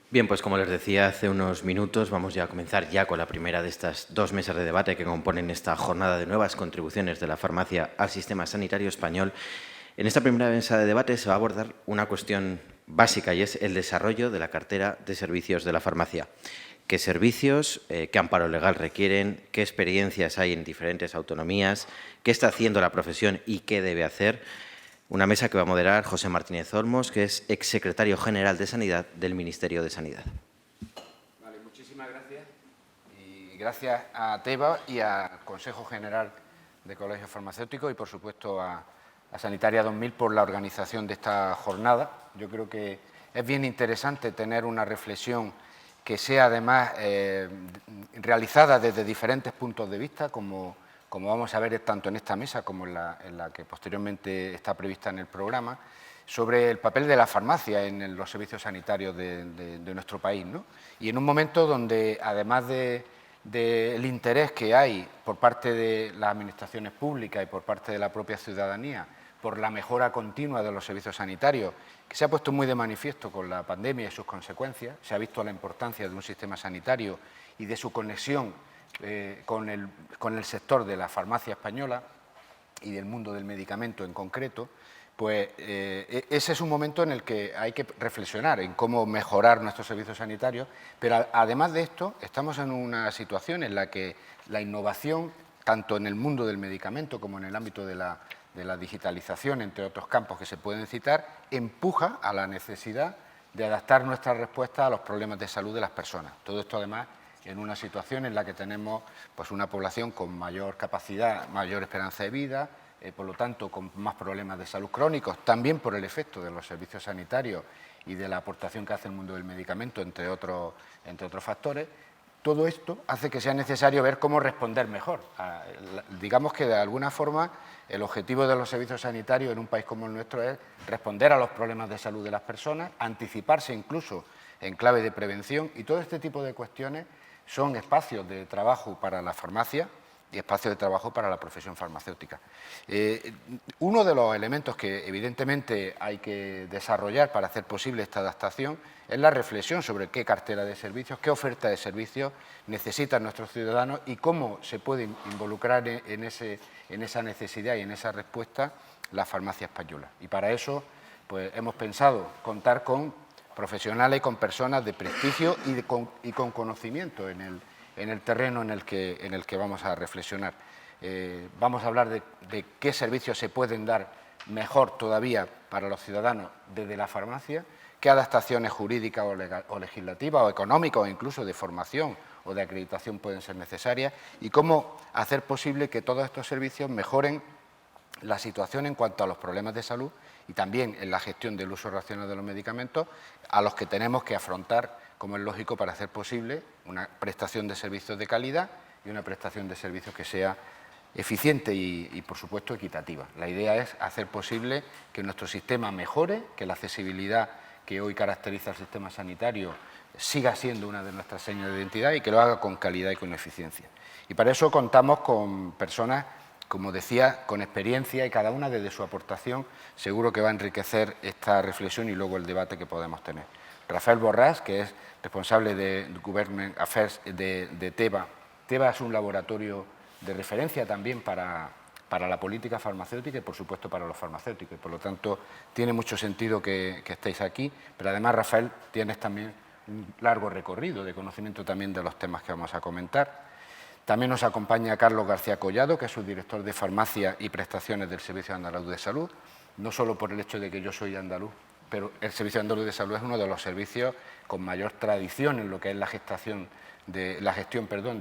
Bien, pues como les decía hace unos minutos, vamos ya a comenzar ya con la primera de estas dos mesas de debate que componen esta jornada de nuevas contribuciones de la farmacia al sistema sanitario español. En esta primera mesa de debate se va a abordar una cuestión básica y es el desarrollo de la cartera de servicios de la farmacia. ¿Qué servicios, qué amparo legal requieren, qué experiencias hay en diferentes autonomías, qué está haciendo la profesión y qué debe hacer? Una mesa que va a moderar José Martínez Olmos, que es exsecretario general de Sanidad del Ministerio de Sanidad. Vale, muchísimas gracias. Y gracias a TEBA y al Consejo General de Colegios Farmacéuticos y, por supuesto, a Sanitaria 2000 por la organización de esta jornada. Yo creo que es bien interesante tener una reflexión que sea, además, realizada desde diferentes puntos de vista, como vamos a ver tanto en esta mesa como en la que posteriormente está prevista en el programa, sobre el papel de la farmacia en los servicios sanitarios de nuestro país, ¿no? Y en un momento donde, además del interés que hay por parte de las administraciones públicas y por parte de la propia ciudadanía por la mejora continua de los servicios sanitarios, que se ha puesto muy de manifiesto con la pandemia y sus consecuencias, se ha visto la importancia de un sistema sanitario y de su conexión con el sector de la farmacia española y del mundo del medicamento en concreto, pues ese es un momento en el que hay que reflexionar en cómo mejorar nuestros servicios sanitarios, pero además de esto estamos en una situación en la que la innovación, tanto en el mundo del medicamento como en el ámbito de la digitalización, entre otros campos que se pueden citar, empuja a la necesidad de adaptar nuestra respuesta a los problemas de salud de las personas. Todo esto, además, en una situación en la que tenemos pues, una población con mayor capacidad, mayor esperanza de vida, por lo tanto, con más problemas de salud crónicos, también por el efecto de los servicios sanitarios y de la aportación que hace el mundo del medicamento, entre otros factores. Todo esto hace que sea necesario ver cómo responder mejor. Digamos que, de alguna forma, el objetivo de los servicios sanitarios en un país como el nuestro es responder a los problemas de salud de las personas, anticiparse incluso en clave de prevención, y todo este tipo de cuestiones son espacios de trabajo para la farmacia y espacios de trabajo para la profesión farmacéutica. Uno de los elementos que evidentemente hay que desarrollar para hacer posible esta adaptación es la reflexión sobre qué cartera de servicios, qué oferta de servicios necesitan nuestros ciudadanos y cómo se puede involucrar en esa necesidad y en esa respuesta la farmacia española. Y para eso pues, hemos pensado contar con profesionales y con personas de prestigio y con conocimiento en el terreno en el que vamos a reflexionar. Vamos a hablar de qué servicios se pueden dar mejor todavía para los ciudadanos desde la farmacia, qué adaptaciones jurídicas o legislativas o económicas o incluso de formación o de acreditación pueden ser necesarias y cómo hacer posible que todos estos servicios mejoren la situación en cuanto a los problemas de salud y también en la gestión del uso racional de los medicamentos a los que tenemos que afrontar, como es lógico, para hacer posible una prestación de servicios de calidad y una prestación de servicios que sea eficiente y, por supuesto, equitativa. La idea es hacer posible que nuestro sistema mejore, que la accesibilidad que hoy caracteriza al sistema sanitario siga siendo una de nuestras señas de identidad y que lo haga con calidad y con eficiencia. Y para eso contamos con personas, como decía, con experiencia y cada una desde su aportación seguro que va a enriquecer esta reflexión y luego el debate que podemos tener. Rafael Borrás, que es responsable de Government Affairs de TEBA. TEBA es un laboratorio de referencia también para la política farmacéutica y, por supuesto, para los farmacéuticos. Y, por lo tanto, tiene mucho sentido que estéis aquí, pero además, Rafael, tienes también un largo recorrido de conocimiento también de los temas que vamos a comentar. También nos acompaña Carlos García Collado, que es subdirector de Farmacia y Prestaciones del Servicio Andaluz de Salud, no solo por el hecho de que yo soy andaluz, pero el Servicio Andaluz de Salud es uno de los servicios con mayor tradición en lo que es la gestión de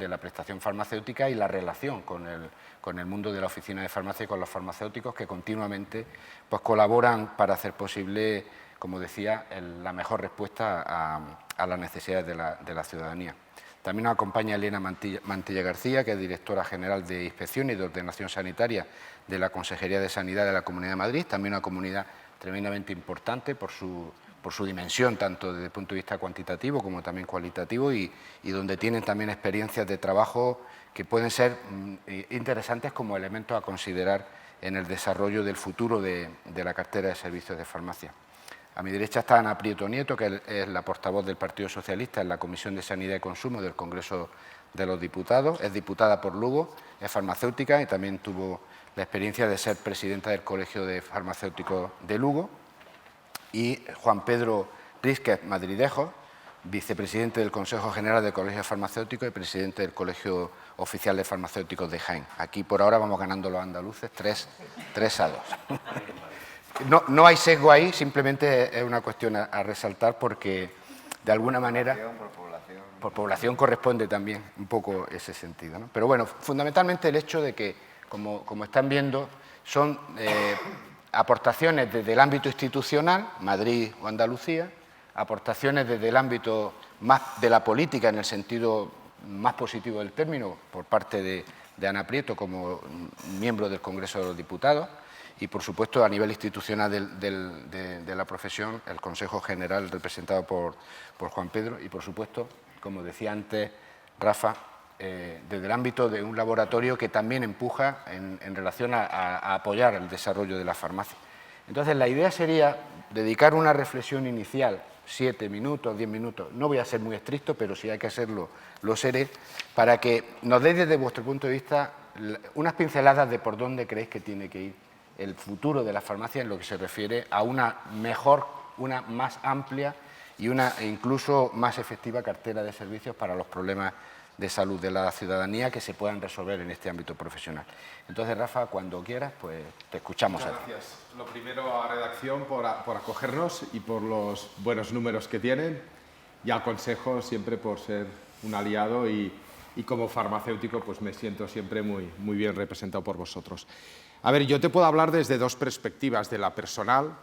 la prestación farmacéutica y la relación con el mundo de la oficina de farmacia y con los farmacéuticos que continuamente pues, colaboran para hacer posible, como decía, la mejor respuesta a las necesidades de la ciudadanía. También nos acompaña Elena Mantilla García, que es directora general de Inspección y de Ordenación Sanitaria de la Consejería de Sanidad de la Comunidad de Madrid, también una comunidad tremendamente importante por su dimensión, tanto desde el punto de vista cuantitativo como también cualitativo, y donde tienen también experiencias de trabajo que pueden ser interesantes como elementos a considerar en el desarrollo del futuro de la cartera de servicios de farmacia. A mi derecha está Ana Prieto Nieto, que es la portavoz del Partido Socialista en la Comisión de Sanidad y Consumo del Congreso de los Diputados. Es diputada por Lugo, es farmacéutica y también tuvo la experiencia de ser presidenta del Colegio de Farmacéuticos de Lugo. Y Juan Pedro Rísquez Madridejo, vicepresidente del Consejo General del Colegio Farmacéutico y presidente del Colegio Oficial de Farmacéuticos de Jaén. Aquí por ahora vamos ganando los andaluces 3-2. No hay sesgo ahí, simplemente es una cuestión a resaltar porque de alguna manera por población corresponde también un poco ese sentido, ¿no? Pero bueno, fundamentalmente el hecho de que, como están viendo, son aportaciones desde el ámbito institucional, Madrid o Andalucía, aportaciones desde el ámbito más de la política en el sentido más positivo del término, por parte de Ana Prieto como miembro del Congreso de los Diputados y, por supuesto, a nivel institucional de la profesión, el Consejo General representado por Juan Pedro y, por supuesto, como decía antes Rafa, desde el ámbito de un laboratorio que también empuja en relación a apoyar el desarrollo de la farmacia. Entonces, la idea sería dedicar una reflexión inicial, 7 minutos, 10 minutos, no voy a ser muy estricto, pero si hay que hacerlo, lo seré, para que nos deis desde vuestro punto de vista unas pinceladas de por dónde creéis que tiene que ir el futuro de la farmacia en lo que se refiere a una mejor, una más amplia y una incluso más efectiva cartera de servicios para los problemas de salud de la ciudadanía que se puedan resolver en este ámbito profesional. Entonces, Rafa, cuando quieras, pues te escuchamos. Muchas gracias. Lo primero a redacción por acogernos y por los buenos números que tienen, y al Consejo siempre por ser un aliado y como farmacéutico pues me siento siempre muy bien representado por vosotros. A ver, yo te puedo hablar desde dos perspectivas, de la personal.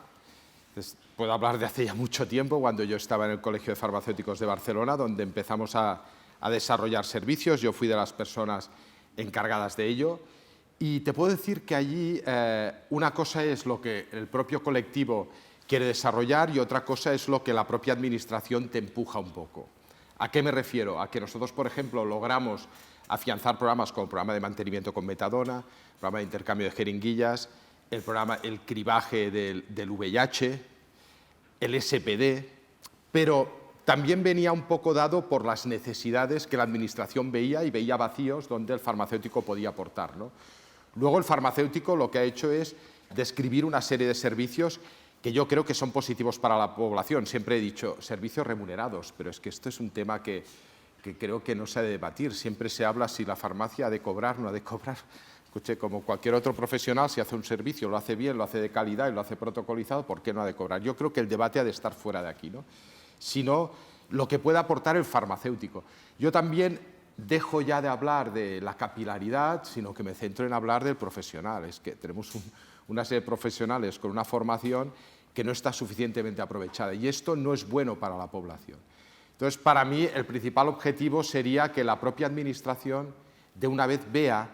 Puedo hablar de hace ya mucho tiempo, cuando yo estaba en el Colegio de Farmacéuticos de Barcelona, donde empezamos a desarrollar servicios. Yo fui de las personas encargadas de ello. Y te puedo decir que allí una cosa es lo que el propio colectivo quiere desarrollar y otra cosa es lo que la propia administración te empuja un poco. ¿A qué me refiero? A que nosotros, por ejemplo, logramos afianzar programas como el programa de mantenimiento con metadona, el programa de intercambio de jeringuillas, el cribaje del VIH, el SPD, pero también venía un poco dado por las necesidades que la administración veía y veía vacíos donde el farmacéutico podía aportar, ¿no? Luego el farmacéutico lo que ha hecho es describir una serie de servicios que yo creo que son positivos para la población. Siempre he dicho servicios remunerados, pero es que esto es un tema que creo que no se ha de debatir. Siempre se habla si la farmacia ha de cobrar o no ha de cobrar. Escuche, como cualquier otro profesional, si hace un servicio, lo hace bien, lo hace de calidad y lo hace protocolizado, ¿por qué no ha de cobrar? Yo creo que el debate ha de estar fuera de aquí, ¿no? Sino lo que puede aportar el farmacéutico. Yo también dejo ya de hablar de la capilaridad, sino que me centro en hablar del profesional. Es que tenemos una serie de profesionales con una formación que no está suficientemente aprovechada y esto no es bueno para la población. Entonces, para mí, el principal objetivo sería que la propia administración de una vez vea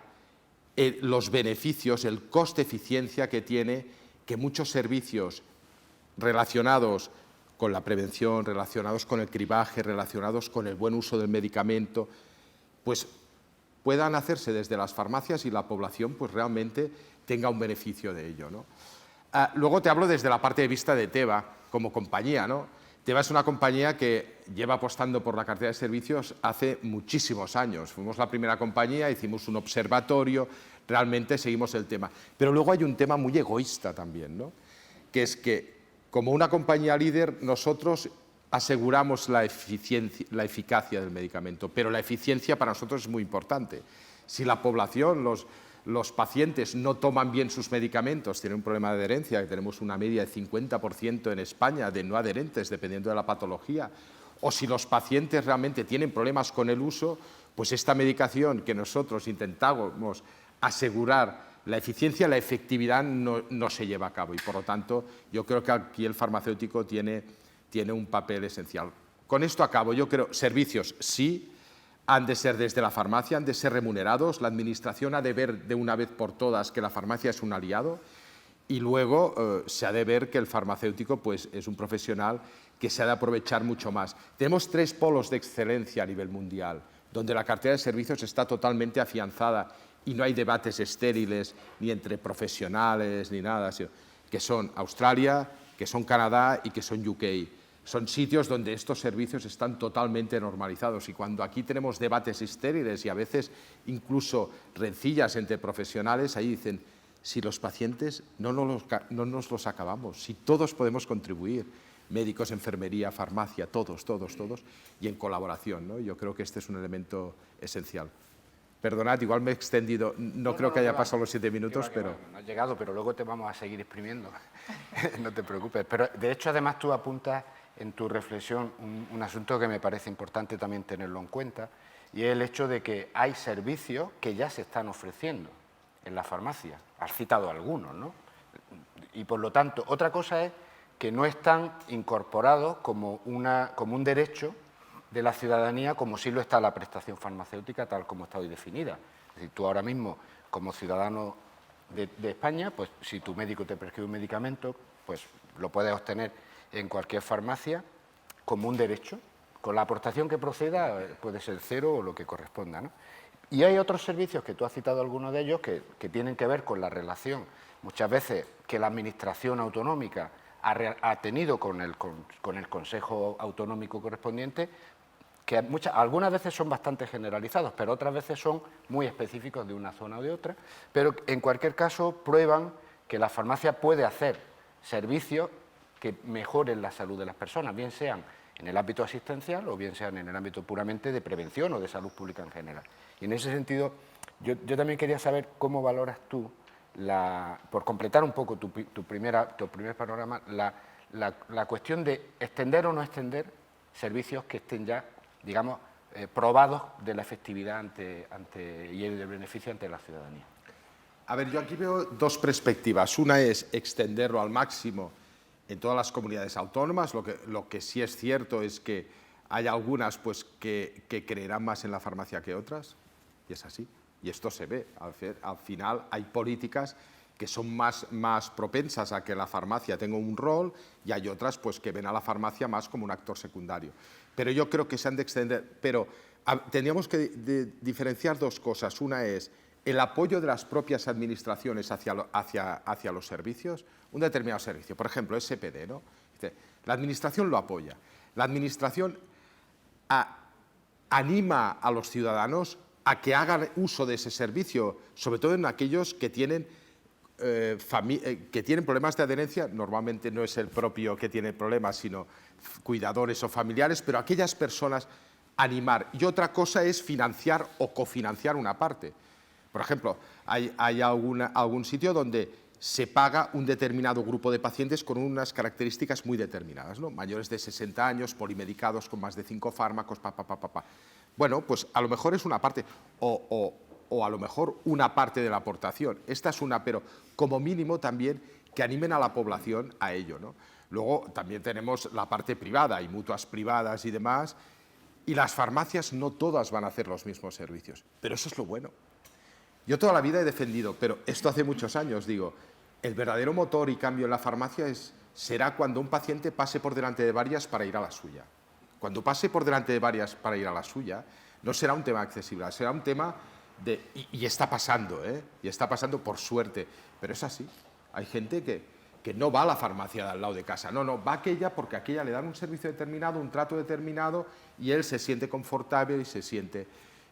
los beneficios, el coste-eficiencia que tiene que muchos servicios relacionados con la prevención, relacionados con el cribaje, relacionados con el buen uso del medicamento, pues puedan hacerse desde las farmacias y la población pues realmente tenga un beneficio de ello, ¿no? Luego te hablo desde la parte de vista de Teva como compañía, ¿no? Teva es una compañía que lleva apostando por la cartera de servicios hace muchísimos años. Fuimos la primera compañía, hicimos un observatorio, realmente seguimos el tema. Pero luego hay un tema muy egoísta también, ¿no? Que es que como una compañía líder nosotros aseguramos la eficacia del medicamento, pero la eficiencia para nosotros es muy importante. Si la población, los pacientes no toman bien sus medicamentos, tienen un problema de adherencia, que tenemos una media de 50% en España de no adherentes, dependiendo de la patología, o si los pacientes realmente tienen problemas con el uso, pues esta medicación que nosotros intentamos asegurar la eficiencia, la efectividad no se lleva a cabo y, por lo tanto, yo creo que aquí el farmacéutico tiene un papel esencial. Con esto acabo. Yo creo servicios sí, han de ser desde la farmacia, han de ser remunerados, la administración ha de ver de una vez por todas que la farmacia es un aliado y luego se ha de ver que el farmacéutico pues, es un profesional que se ha de aprovechar mucho más. Tenemos 3 polos de excelencia a nivel mundial, donde la cartera de servicios está totalmente afianzada y no hay debates estériles ni entre profesionales ni nada, que son Australia, que son Canadá y que son UK. Son sitios donde estos servicios están totalmente normalizados y cuando aquí tenemos debates estériles y a veces incluso rencillas entre profesionales, ahí dicen, si los pacientes no nos los acabamos, si todos podemos contribuir, médicos, enfermería, farmacia, todos, y en colaboración, ¿no? Yo creo que este es un elemento esencial. Perdonad, igual me he extendido, no creo que haya pasado los 7 minutos, pero... No has llegado, pero luego te vamos a seguir exprimiendo, no te preocupes. Pero de hecho, además, tú apuntas en tu reflexión un asunto que me parece importante también tenerlo en cuenta, y es el hecho de que hay servicios que ya se están ofreciendo en la farmacia. Has citado algunos, ¿no? Y por lo tanto, otra cosa es que no están incorporados como un derecho de la ciudadanía, como sí lo está la prestación farmacéutica, tal como está hoy definida. Es decir, tú ahora mismo, como ciudadano de España, pues si tu médico te prescribe un medicamento, pues lo puedes obtener en cualquier farmacia como un derecho, con la aportación que proceda, puede ser cero o lo que corresponda, ¿no? Y hay otros servicios, que tú has citado algunos de ellos, que tienen que ver con la relación, muchas veces, que la Administración autonómica ha tenido con el Consejo Autonómico correspondiente, que algunas veces son bastante generalizados, pero otras veces son muy específicos de una zona o de otra, pero en cualquier caso prueban que la farmacia puede hacer servicios que mejoren la salud de las personas, bien sean en el ámbito asistencial o bien sean en el ámbito puramente de prevención o de salud pública en general. Y en ese sentido, yo también quería saber cómo valoras tú, por completar un poco tu primer panorama, la cuestión de extender o no extender servicios que estén ya, digamos, probados de la efectividad y el beneficio ante la ciudadanía. A ver, yo aquí veo dos perspectivas. Una es extenderlo al máximo en todas las comunidades autónomas. Lo que sí es cierto es que hay algunas pues, que creerán más en la farmacia que otras, y es así. Y esto se ve. Al final hay políticas que son más propensas a que la farmacia tenga un rol y hay otras pues, que ven a la farmacia más como un actor secundario. Pero yo creo que se han de extender. Pero tendríamos que diferenciar dos cosas. Una es el apoyo de las propias administraciones hacia los servicios, un determinado servicio, por ejemplo, SPD, ¿no? La administración lo apoya. La administración anima a los ciudadanos a que hagan uso de ese servicio, sobre todo en aquellos que tienen problemas de adherencia. Normalmente no es el propio que tiene problemas, sino cuidadores o familiares, pero aquellas personas animar. Y otra cosa es financiar o cofinanciar una parte. Por ejemplo, hay algún sitio donde se paga un determinado grupo de pacientes con unas características muy determinadas, ¿no? Mayores de 60 años, polimedicados, con más de 5 fármacos, Bueno, pues a lo mejor es una parte, o a lo mejor una parte de la aportación. Esta es una, pero como mínimo también que animen a la población a ello, ¿no? Luego también tenemos la parte privada, y mutuas privadas y demás, y las farmacias no todas van a hacer los mismos servicios, pero eso es lo bueno. Yo toda la vida he defendido, pero esto hace muchos años, digo, el verdadero motor y cambio en la farmacia será cuando un paciente pase por delante de varias para ir a la suya. Cuando pase por delante de varias para ir a la suya, no será un tema accesible, será un tema de... Y está pasando, ¿eh? Y está pasando por suerte, pero es así. Hay gente que no va a la farmacia de al lado de casa, no, va a aquella porque a aquella le dan un servicio determinado, un trato determinado, y él se siente confortable y se siente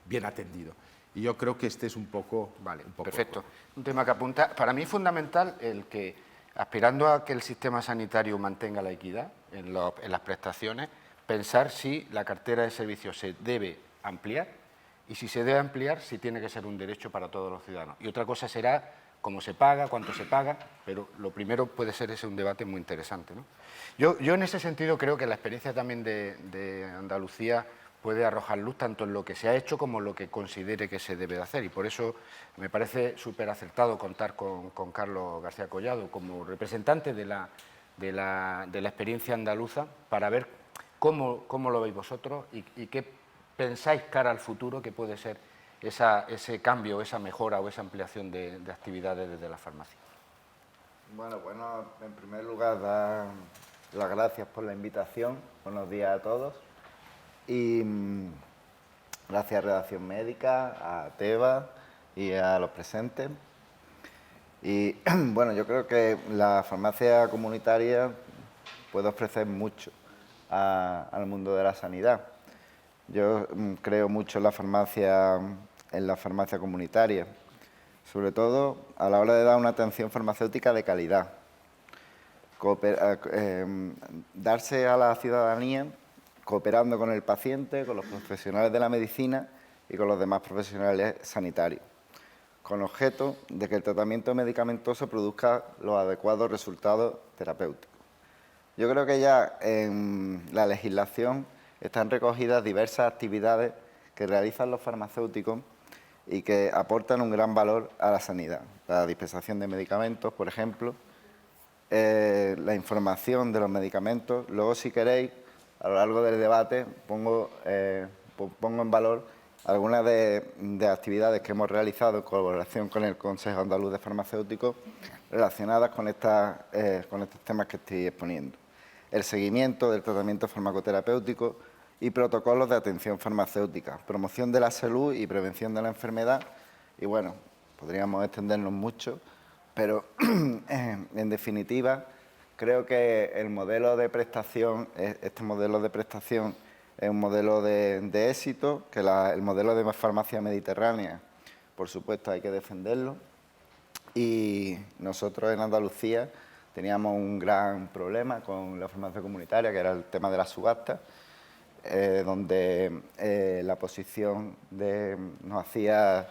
bien atendido. Y yo creo que este es un poco... Vale, perfecto. Un tema que apunta. Para mí es fundamental el que, aspirando a que el sistema sanitario mantenga la equidad en las prestaciones, pensar si la cartera de servicios se debe ampliar y si se debe ampliar, si tiene que ser un derecho para todos los ciudadanos. Y otra cosa será cómo se paga, cuánto se paga, pero lo primero puede ser ese un debate muy interesante, ¿no? Yo en ese sentido creo que la experiencia también de Andalucía puede arrojar luz tanto en lo que se ha hecho como en lo que considere que se debe de hacer, y por eso me parece súper acertado contar con Carlos García Collado como representante de la experiencia andaluza para ver cómo lo veis vosotros y qué pensáis cara al futuro que puede ser ese cambio, esa mejora o esa ampliación de actividades desde la farmacia. Bueno, en primer lugar, dar las gracias por la invitación. Buenos días a todos. Y gracias a Redacción Médica, a Teba y a los presentes. Y bueno, yo creo que la farmacia comunitaria puede ofrecer mucho al mundo de la sanidad. Yo creo mucho en la farmacia comunitaria, sobre todo a la hora de dar una atención farmacéutica de calidad. Darse a la ciudadanía cooperando con el paciente, con los profesionales de la medicina y con los demás profesionales sanitarios, con objeto de que el tratamiento medicamentoso produzca los adecuados resultados terapéuticos. Yo creo que ya en la legislación están recogidas diversas actividades que realizan los farmacéuticos y que aportan un gran valor a la sanidad. La dispensación de medicamentos, por ejemplo, la información de los medicamentos. Luego, si queréis, a lo largo del debate pongo en valor algunas de actividades que hemos realizado en colaboración con el Consejo Andaluz de Farmacéuticos relacionadas con estos temas que estoy exponiendo. El seguimiento del tratamiento farmacoterapéutico y protocolos de atención farmacéutica, promoción de la salud y prevención de la enfermedad. Y bueno, podríamos extendernos mucho, pero en definitiva creo que el modelo de prestación, este modelo de prestación es un modelo de éxito, que el modelo de farmacia mediterránea, por supuesto, hay que defenderlo. Y nosotros en Andalucía teníamos un gran problema con la farmacia comunitaria, que era el tema de la subasta, donde la posición nos hacía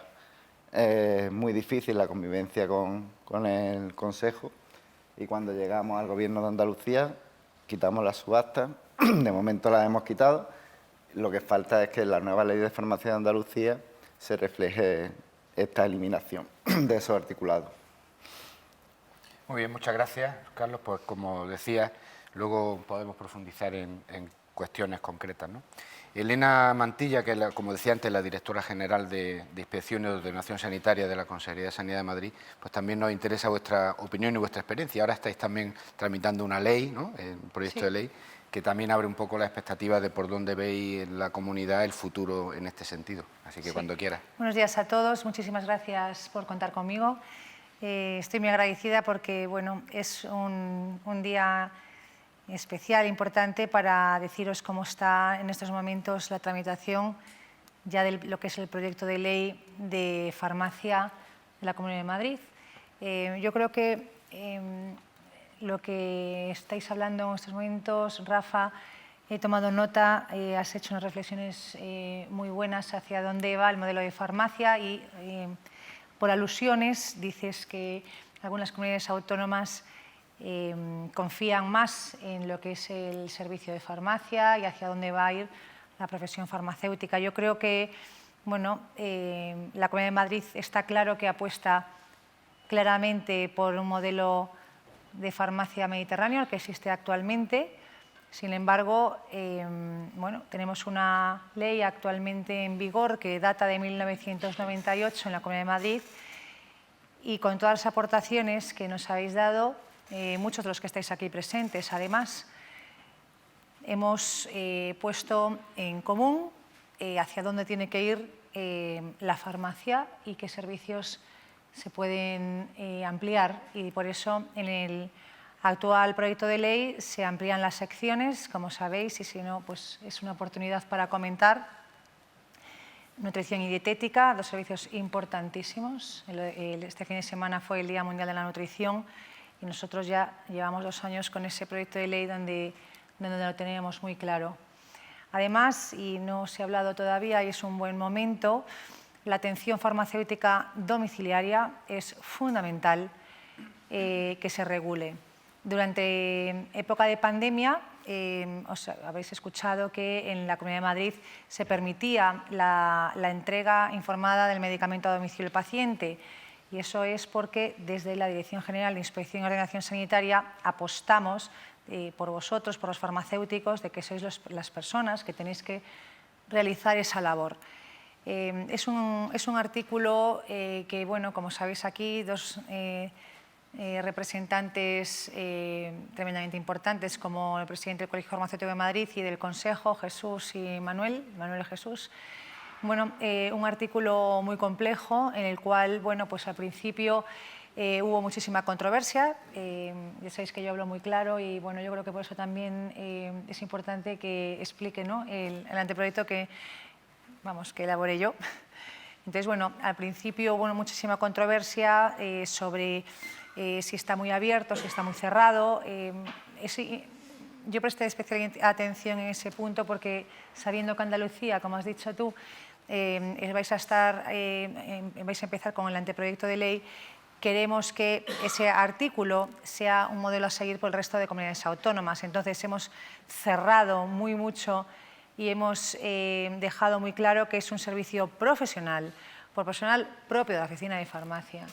muy difícil la convivencia con el Consejo, y cuando llegamos al Gobierno de Andalucía quitamos la subasta. De momento la hemos quitado. Lo que falta es que en la nueva Ley de Farmacia de Andalucía se refleje esta eliminación de esos articulados. Muy bien, muchas gracias, Carlos. Pues como decía, luego podemos profundizar en cuestiones concretas, ¿no? Elena Mantilla, que es, como decía antes, la directora general de Inspección y Ordenación Sanitaria de la Consejería de Sanidad de Madrid, pues también nos interesa vuestra opinión y vuestra experiencia. Ahora estáis también tramitando una ley, ¿no?, un proyecto de ley, que también abre un poco la expectativa de por dónde veis en la comunidad el futuro en este sentido. Así que cuando quieras. Buenos días a todos, muchísimas gracias por contar conmigo. Estoy muy agradecida porque bueno, es un día especial, importante, para deciros cómo está en estos momentos la tramitación ya de lo que es el proyecto de ley de farmacia de la Comunidad de Madrid. Yo creo que lo que estáis hablando en estos momentos, Rafa, he tomado nota, has hecho unas reflexiones muy buenas hacia dónde va el modelo de farmacia y por alusiones dices que algunas comunidades autónomas confían más en lo que es el servicio de farmacia y hacia dónde va a ir la profesión farmacéutica. Yo creo que bueno, la Comunidad de Madrid está claro que apuesta claramente por un modelo de farmacia mediterráneo, el que existe actualmente. Sin embargo, bueno, tenemos una ley actualmente en vigor que data de 1998 en la Comunidad de Madrid, y con todas las aportaciones que nos habéis dado, muchos de los que estáis aquí presentes, además, hemos puesto en común hacia dónde tiene que ir la farmacia y qué servicios se pueden ampliar, y por eso en el actual proyecto de ley se amplían las secciones, como sabéis, y si no, pues es una oportunidad para comentar. Nutrición y dietética, dos servicios importantísimos. Este fin de semana fue el Día Mundial de la Nutrición y nosotros ya llevamos 2 años con ese proyecto de ley donde lo teníamos muy claro. Además, y no se ha hablado todavía y es un buen momento, la atención farmacéutica domiciliaria es fundamental que se regule. Durante época de pandemia, os habéis escuchado que en la Comunidad de Madrid se permitía la entrega informada del medicamento a domicilio del paciente, y eso es porque desde la Dirección General de Inspección y Ordenación Sanitaria apostamos por vosotros, por los farmacéuticos, de que sois las personas que tenéis que realizar esa labor. Es un artículo que, bueno, como sabéis aquí, dos representantes tremendamente importantes, como el presidente del Colegio Farmacéutico de Madrid y del Consejo, Jesús y Manuel y Jesús. Bueno, un artículo muy complejo en el cual, bueno, pues al principio Hubo muchísima controversia, ya sabéis que yo hablo muy claro y bueno, yo creo que por eso también es importante que explique, ¿no?, el anteproyecto que elaboré yo. Entonces, bueno, al principio hubo muchísima controversia sobre si está muy abierto, si está muy cerrado. Yo presté especial atención en ese punto porque, sabiendo que Andalucía, como has dicho tú, vais a empezar con el anteproyecto de ley, queremos que ese artículo sea un modelo a seguir por el resto de comunidades autónomas. Entonces, hemos cerrado mucho y hemos dejado muy claro que es un servicio profesional, por personal propio de la Oficina de Farmacia.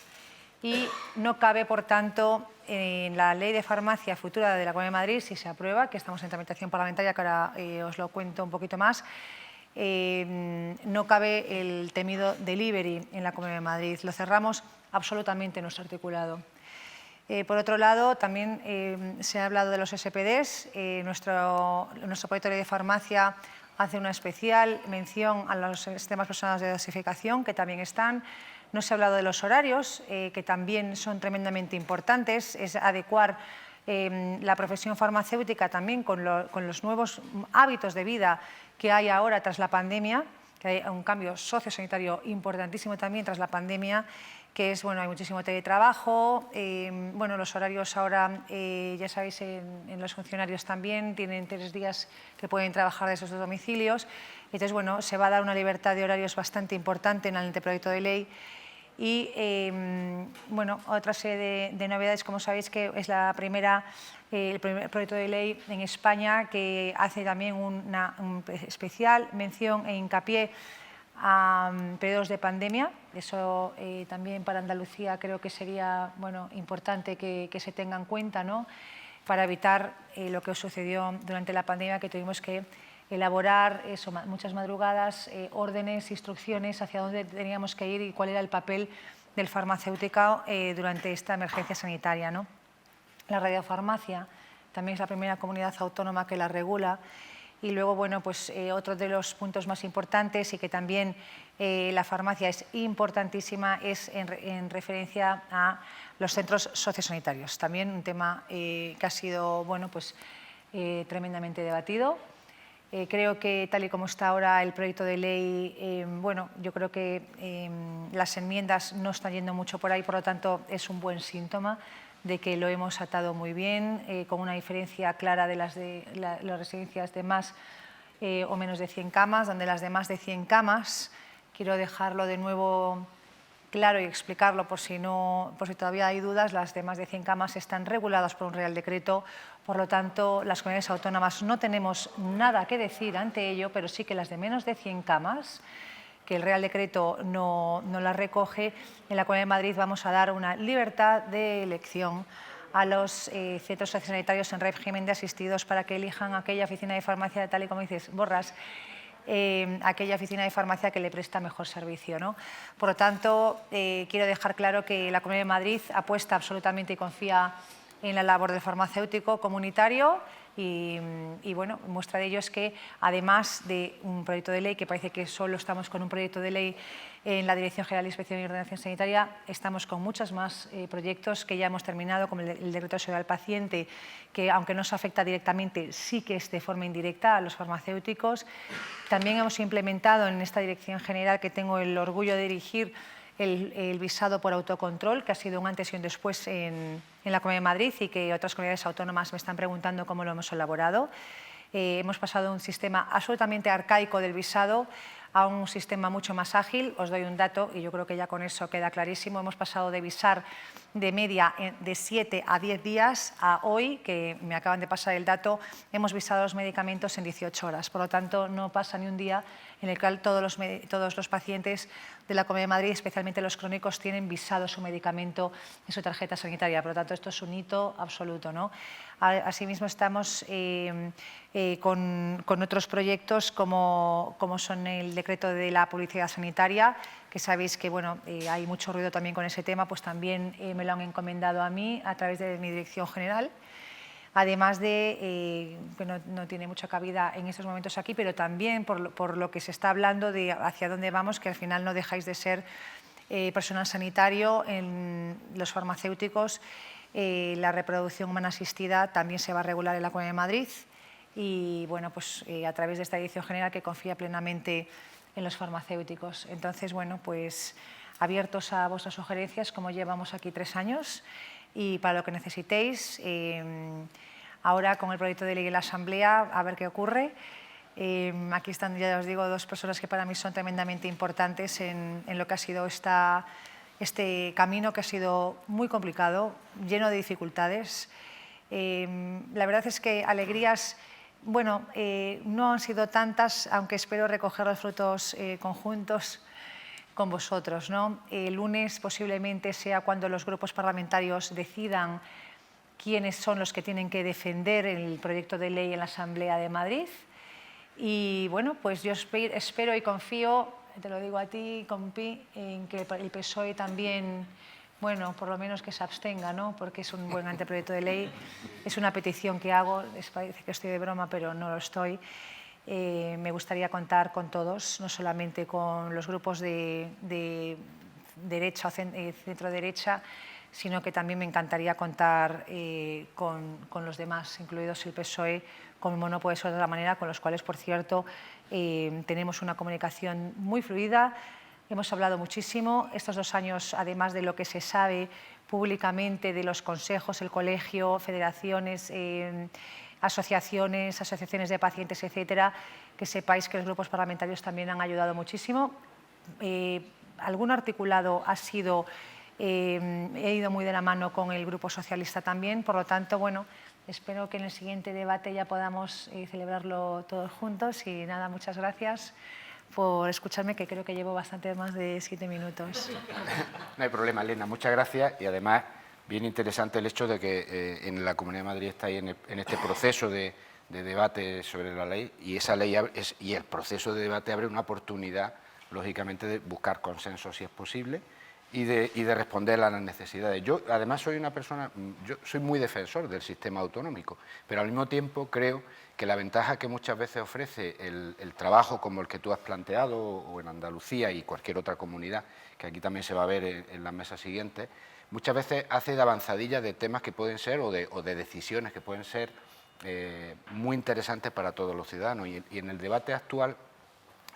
Y no cabe, por tanto, en la Ley de Farmacia futura de la Comunidad de Madrid, si se aprueba, que estamos en tramitación parlamentaria, que ahora os lo cuento un poquito más, no cabe el temido delivery en la Comunidad de Madrid. Lo cerramos absolutamente en nuestro articulado. Por otro lado, también se ha hablado de los SPDs. Nuestro proyecto de ley de farmacia hace una especial mención a los sistemas personales de dosificación, que también están. No se ha hablado de los horarios, que también son tremendamente importantes. Es adecuar la profesión farmacéutica también con los nuevos hábitos de vida que hay ahora tras la pandemia, que hay un cambio sociosanitario importantísimo también tras la pandemia, que es, bueno, hay muchísimo teletrabajo, bueno, los horarios ahora, ya sabéis, en los funcionarios también tienen 3 días que pueden trabajar desde sus domicilios. Entonces, bueno, se va a dar una libertad de horarios bastante importante en el anteproyecto de ley. Y, bueno, otra serie de novedades, como sabéis, que es el primer proyecto de ley en España que hace también una especial mención e hincapié a periodos de pandemia. Eso también para Andalucía creo que sería, bueno, importante que se tenga en cuenta, ¿no?, para evitar lo que sucedió durante la pandemia, que tuvimos que elaborar muchas madrugadas, órdenes, instrucciones hacia dónde teníamos que ir y cuál era el papel del farmacéutico durante esta emergencia sanitaria, ¿no? La radiofarmacia también es la primera comunidad autónoma que la regula. Y luego, bueno, pues otro de los puntos más importantes y que también la farmacia es importantísima es en referencia a los centros sociosanitarios. También un tema que ha sido, bueno, pues tremendamente debatido. Creo que tal y como está ahora el proyecto de ley, bueno, yo creo que las enmiendas no están yendo mucho por ahí, por lo tanto es un buen síntoma de que lo hemos atado muy bien, con una diferencia clara de las residencias de más o menos de 100 camas, donde las de más de 100 camas, quiero dejarlo de nuevo claro y explicarlo por si todavía hay dudas, las de más de 100 camas están reguladas por un Real Decreto. Por lo tanto, las comunidades autónomas no tenemos nada que decir ante ello, pero sí que las de menos de 100 camas, que el Real Decreto no las recoge, en la Comunidad de Madrid vamos a dar una libertad de elección a los centros sociosanitarios en régimen de asistidos para que elijan aquella oficina de farmacia, tal y como dices, Borras, aquella oficina de farmacia que le presta mejor servicio, ¿no? Por lo tanto, quiero dejar claro que la Comunidad de Madrid apuesta absolutamente y confía en la labor del farmacéutico comunitario y bueno, muestra de ello es que, además de un proyecto de ley, que parece que solo estamos con un proyecto de ley en la Dirección General de Inspección y Ordenación Sanitaria, estamos con muchos más proyectos que ya hemos terminado, como el Decreto sobre el paciente, que aunque no se afecta directamente, sí que es de forma indirecta a los farmacéuticos. También hemos implementado en esta Dirección General, que tengo el orgullo de dirigir, el visado por autocontrol, que ha sido un antes y un después en la Comunidad de Madrid y que otras comunidades autónomas me están preguntando cómo lo hemos elaborado. Hemos pasado de un sistema absolutamente arcaico del visado a un sistema mucho más ágil. Os doy un dato y yo creo que ya con eso queda clarísimo. Hemos pasado de visar de media de 7 a 10 días a hoy, que me acaban de pasar el dato, hemos visado los medicamentos en 18 horas. Por lo tanto, no pasa ni un día en el cual todos los pacientes de la Comunidad de Madrid, especialmente los crónicos, tienen visado su medicamento en su tarjeta sanitaria. Por lo tanto, esto es un hito absoluto, ¿no? Asimismo, estamos con otros proyectos como son el decreto de la publicidad sanitaria, que sabéis que, bueno, hay mucho ruido también con ese tema, pues también me lo han encomendado a mí a través de mi Dirección General. Además de, que no tiene mucha cabida en estos momentos aquí, pero también por lo que se está hablando de hacia dónde vamos, que al final no dejáis de ser personal sanitario, en los farmacéuticos, la reproducción humana asistida también se va a regular en la Comunidad de Madrid y bueno, pues a través de esta Dirección General que confía plenamente en los farmacéuticos. Entonces, bueno, pues abiertos a vuestras sugerencias, como llevamos aquí 3 años, y para lo que necesitéis. Ahora, con el proyecto de ley en la Asamblea, a ver qué ocurre. Aquí están, ya os digo, 2 personas que para mí son tremendamente importantes en lo que ha sido este camino, que ha sido muy complicado, lleno de dificultades. La verdad es que alegrías, bueno, no han sido tantas, aunque espero recoger los frutos conjuntos con vosotros, ¿no? El lunes posiblemente sea cuando los grupos parlamentarios decidan quiénes son los que tienen que defender el proyecto de ley en la Asamblea de Madrid. Y bueno, pues yo espero y confío, te lo digo a ti, compi, en que el PSOE también, bueno, por lo menos que se abstenga, ¿no? Porque es un buen anteproyecto de ley. Es una petición que hago, les parece que estoy de broma, pero no lo estoy. Me gustaría contar con todos, no solamente con los grupos de derecha o centro-derecha, sino que también me encantaría contar con los demás, incluidos el PSOE, como no puede ser de otra manera, con los cuales, por cierto, tenemos una comunicación muy fluida. Hemos hablado muchísimo. Estos 2 años, además de lo que se sabe públicamente de los consejos, el colegio, federaciones, asociaciones de pacientes, etcétera, que sepáis que los grupos parlamentarios también han ayudado muchísimo. Algún articulado ha sido, he ido muy de la mano con el Grupo Socialista también, por lo tanto, bueno, espero que en el siguiente debate ya podamos celebrarlo todos juntos y nada, muchas gracias por escucharme, que creo que llevo bastante más de 7 minutos. No hay problema, Elena, muchas gracias y además bien interesante el hecho de que en la Comunidad de Madrid estáis en este proceso de debate sobre la ley y esa ley y el proceso de debate abre una oportunidad, lógicamente, de buscar consenso si es posible y de responder a las necesidades. Yo, además, soy una persona, yo soy muy defensor del sistema autonómico, pero al mismo tiempo creo que la ventaja que muchas veces ofrece el trabajo como el que tú has planteado o en Andalucía y cualquier otra comunidad, que aquí también se va a ver en las mesas siguientes, muchas veces hace de avanzadilla de temas que pueden ser o de decisiones que pueden ser muy interesantes para todos los ciudadanos. Y en el debate actual,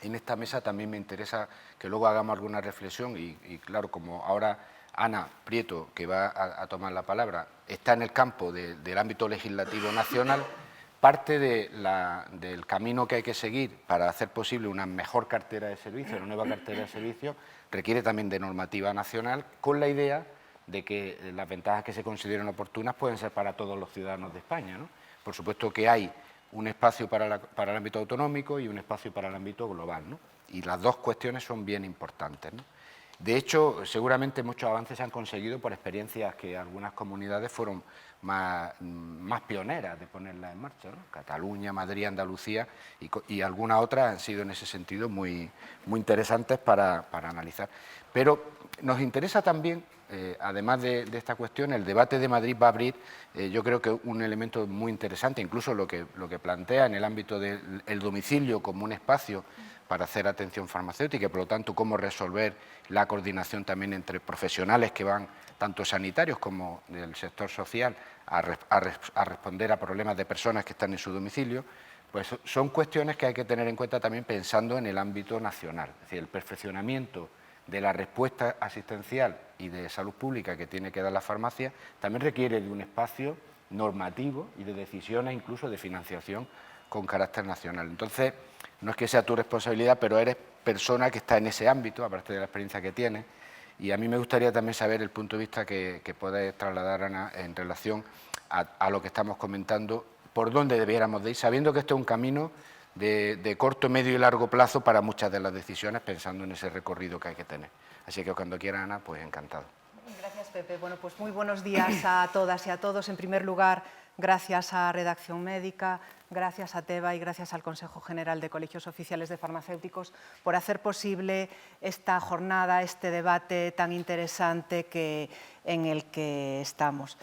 en esta mesa también me interesa que luego hagamos alguna reflexión y claro, como ahora Ana Prieto, que va a tomar la palabra, está en el campo del ámbito legislativo nacional, parte del camino que hay que seguir para hacer posible una mejor cartera de servicios, una nueva cartera de servicios, requiere también de normativa nacional, con la idea de que las ventajas que se consideren oportunas pueden ser para todos los ciudadanos de España, ¿no? Por supuesto que hay un espacio para el ámbito autonómico y un espacio para el ámbito global, ¿no? Y las 2 cuestiones son bien importantes, ¿no? De hecho, seguramente muchos avances se han conseguido por experiencias que algunas comunidades fueron más pioneras de ponerlas en marcha, ¿no? Cataluña, Madrid, Andalucía y algunas otras han sido en ese sentido muy interesantes para analizar. Pero nos interesa también, además de esta cuestión, el debate de Madrid va a abrir, yo creo que un elemento muy interesante, incluso lo que plantea en el ámbito del domicilio como un espacio para hacer atención farmacéutica y, por lo tanto, cómo resolver la coordinación también entre profesionales que van, tanto sanitarios como del sector social, a responder a problemas de personas que están en su domicilio, pues son cuestiones que hay que tener en cuenta también pensando en el ámbito nacional. Es decir, el perfeccionamiento de la respuesta asistencial y de salud pública que tiene que dar la farmacia también requiere de un espacio normativo y de decisiones incluso de financiación con carácter nacional. Entonces, no es que sea tu responsabilidad, pero eres persona que está en ese ámbito, aparte de la experiencia que tienes, y a mí me gustaría también saber el punto de vista que puedes trasladar, Ana, en relación a lo que estamos comentando, por dónde debiéramos de ir, sabiendo que esto es un camino de corto, medio y largo plazo para muchas de las decisiones, pensando en ese recorrido que hay que tener. Así que cuando quiera, Ana, pues encantado. Gracias, Pepe. Bueno, pues muy buenos días a todas y a todos. En primer lugar, gracias a Redacción Médica, gracias a Teva y gracias al Consejo General de Colegios Oficiales de Farmacéuticos por hacer posible esta jornada, este debate tan interesante en el que estamos.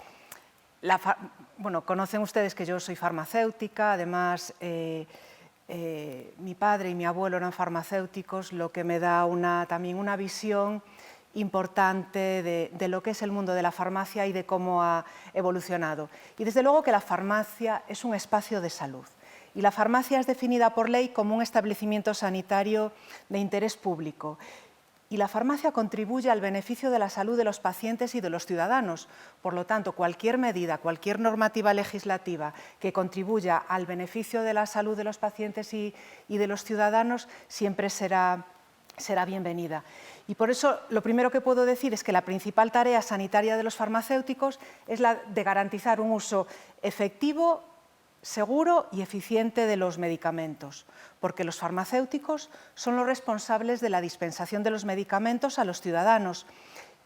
Bueno, conocen ustedes que yo soy farmacéutica, además mi padre y mi abuelo eran farmacéuticos, lo que me da también una visión importante de lo que es el mundo de la farmacia y de cómo ha evolucionado. Y desde luego que la farmacia es un espacio de salud. Y la farmacia es definida por ley como un establecimiento sanitario de interés público. Y la farmacia contribuye al beneficio de la salud de los pacientes y de los ciudadanos. Por lo tanto, cualquier medida, cualquier normativa legislativa que contribuya al beneficio de la salud de los pacientes y de los ciudadanos siempre será bienvenida. Y por eso lo primero que puedo decir es que la principal tarea sanitaria de los farmacéuticos es la de garantizar un uso efectivo, seguro y eficiente de los medicamentos, porque los farmacéuticos son los responsables de la dispensación de los medicamentos a los ciudadanos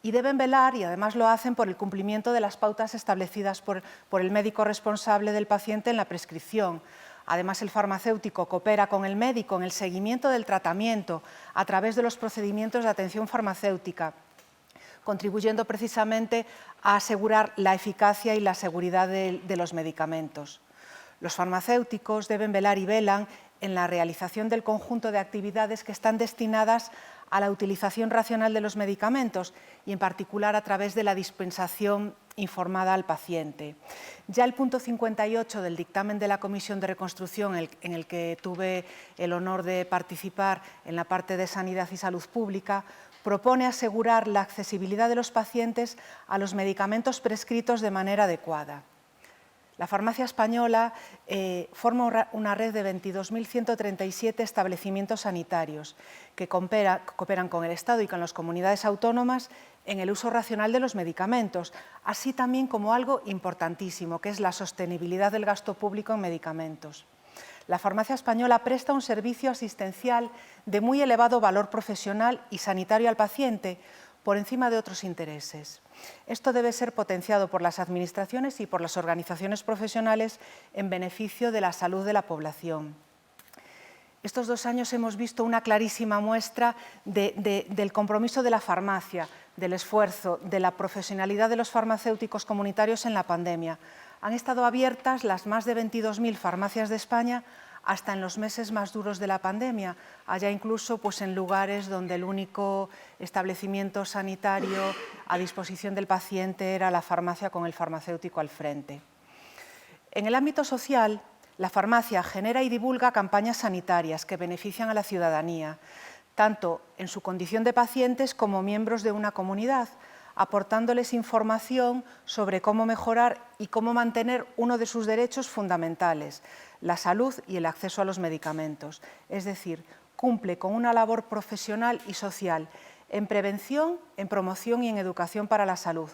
y deben velar, y además lo hacen, por el cumplimiento de las pautas establecidas por el médico responsable del paciente en la prescripción. Además, el farmacéutico coopera con el médico en el seguimiento del tratamiento a través de los procedimientos de atención farmacéutica, contribuyendo precisamente a asegurar la eficacia y la seguridad de los medicamentos. Los farmacéuticos deben velar y velan en la realización del conjunto de actividades que están destinadas a la utilización racional de los medicamentos y, en particular, a través de la dispensación informada al paciente. Ya el punto 58 del dictamen de la Comisión de Reconstrucción, en el que tuve el honor de participar en la parte de Sanidad y Salud Pública, propone asegurar la accesibilidad de los pacientes a los medicamentos prescritos de manera adecuada. La farmacia española forma una red de 22.137 establecimientos sanitarios que cooperan con el Estado y con las comunidades autónomas en el uso racional de los medicamentos, así también como algo importantísimo, que es la sostenibilidad del gasto público en medicamentos. La farmacia española presta un servicio asistencial de muy elevado valor profesional y sanitario al paciente, por encima de otros intereses. Esto debe ser potenciado por las administraciones y por las organizaciones profesionales en beneficio de la salud de la población. Estos 2 años hemos visto una clarísima muestra del compromiso de la farmacia, del esfuerzo, de la profesionalidad de los farmacéuticos comunitarios en la pandemia. Han estado abiertas las más de 22.000 farmacias de España hasta en los meses más duros de la pandemia, allá incluso en lugares donde el único establecimiento sanitario a disposición del paciente era la farmacia con el farmacéutico al frente. En el ámbito social, la farmacia genera y divulga campañas sanitarias que benefician a la ciudadanía, tanto en su condición de pacientes como miembros de una comunidad, aportándoles información sobre cómo mejorar y cómo mantener uno de sus derechos fundamentales, la salud y el acceso a los medicamentos. Es decir, cumple con una labor profesional y social en prevención, en promoción y en educación para la salud,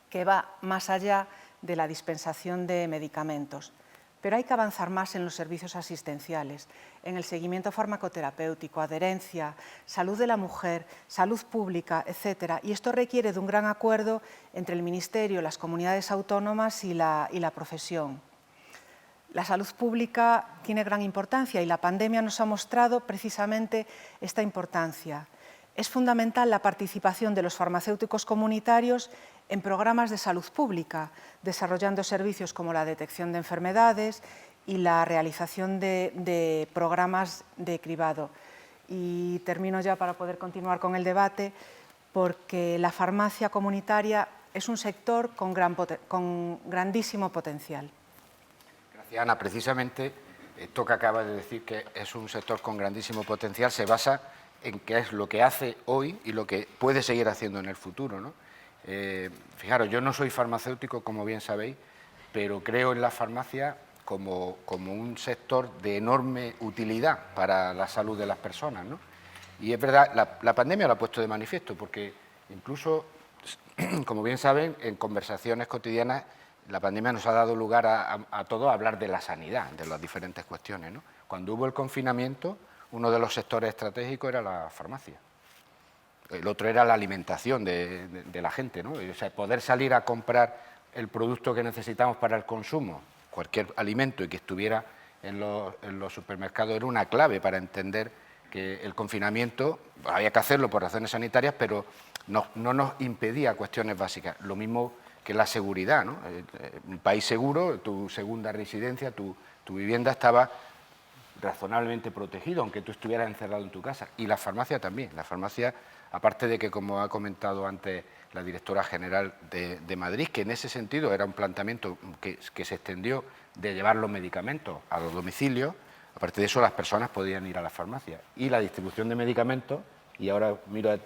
que va más allá de la dispensación de medicamentos. Pero hay que avanzar más en los servicios asistenciales, en el seguimiento farmacoterapéutico, adherencia, salud de la mujer, salud pública, etc. Y esto requiere de un gran acuerdo entre el Ministerio, las comunidades autónomas y la profesión. La salud pública tiene gran importancia y la pandemia nos ha mostrado precisamente esta importancia. Es fundamental la participación de los farmacéuticos comunitarios en programas de salud pública, desarrollando servicios como la detección de enfermedades y la realización de programas de cribado. Y termino ya para poder continuar con el debate, porque la farmacia comunitaria es un sector con grandísimo potencial. Gracias, Ana. Precisamente esto que acaba de decir, que es un sector con grandísimo potencial, se basa en qué es lo que hace hoy y lo que puede seguir haciendo en el futuro, ¿no? Fijaros, yo no soy farmacéutico, como bien sabéis, pero creo en la farmacia como un sector de enorme utilidad para la salud de las personas, ¿no? Y es verdad, la pandemia lo ha puesto de manifiesto, porque incluso, como bien saben, en conversaciones cotidianas, la pandemia nos ha dado lugar a todos a hablar de la sanidad, de las diferentes cuestiones, ¿no? Cuando hubo el confinamiento, uno de los sectores estratégicos era la farmacia. El otro era la alimentación de la gente, ¿no? O sea, poder salir a comprar el producto que necesitamos para el consumo, cualquier alimento, y que estuviera en los supermercados, era una clave para entender que el confinamiento, había que hacerlo por razones sanitarias, pero no nos impedía cuestiones básicas. Lo mismo que la seguridad, ¿no? Un país seguro, tu segunda residencia, tu vivienda estaba razonablemente protegido, aunque tú estuvieras encerrado en tu casa. Y la farmacia también. La farmacia aparte de que, como ha comentado antes la directora general de Madrid, que en ese sentido era un planteamiento que se extendió de llevar los medicamentos a los domicilios, aparte de eso las personas podían ir a las farmacias. Y la distribución de medicamentos, y ahora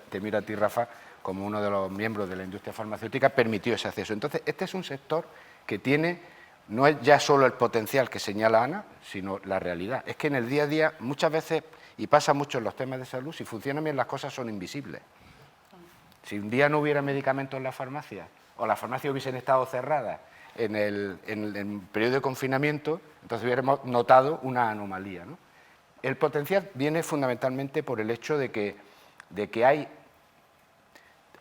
te miro a ti, Rafa, como uno de los miembros de la industria farmacéutica, permitió ese acceso. Entonces, este es un sector que tiene, no es ya solo el potencial que señala Ana, sino la realidad. Es que en el día a día, muchas veces, y pasa mucho en los temas de salud, si funcionan bien las cosas son invisibles. Si un día no hubiera medicamentos en la farmacia, o las farmacias hubiesen estado cerradas en el periodo de confinamiento, entonces hubiéramos notado una anomalía, ¿no? El potencial viene fundamentalmente por el hecho de que hay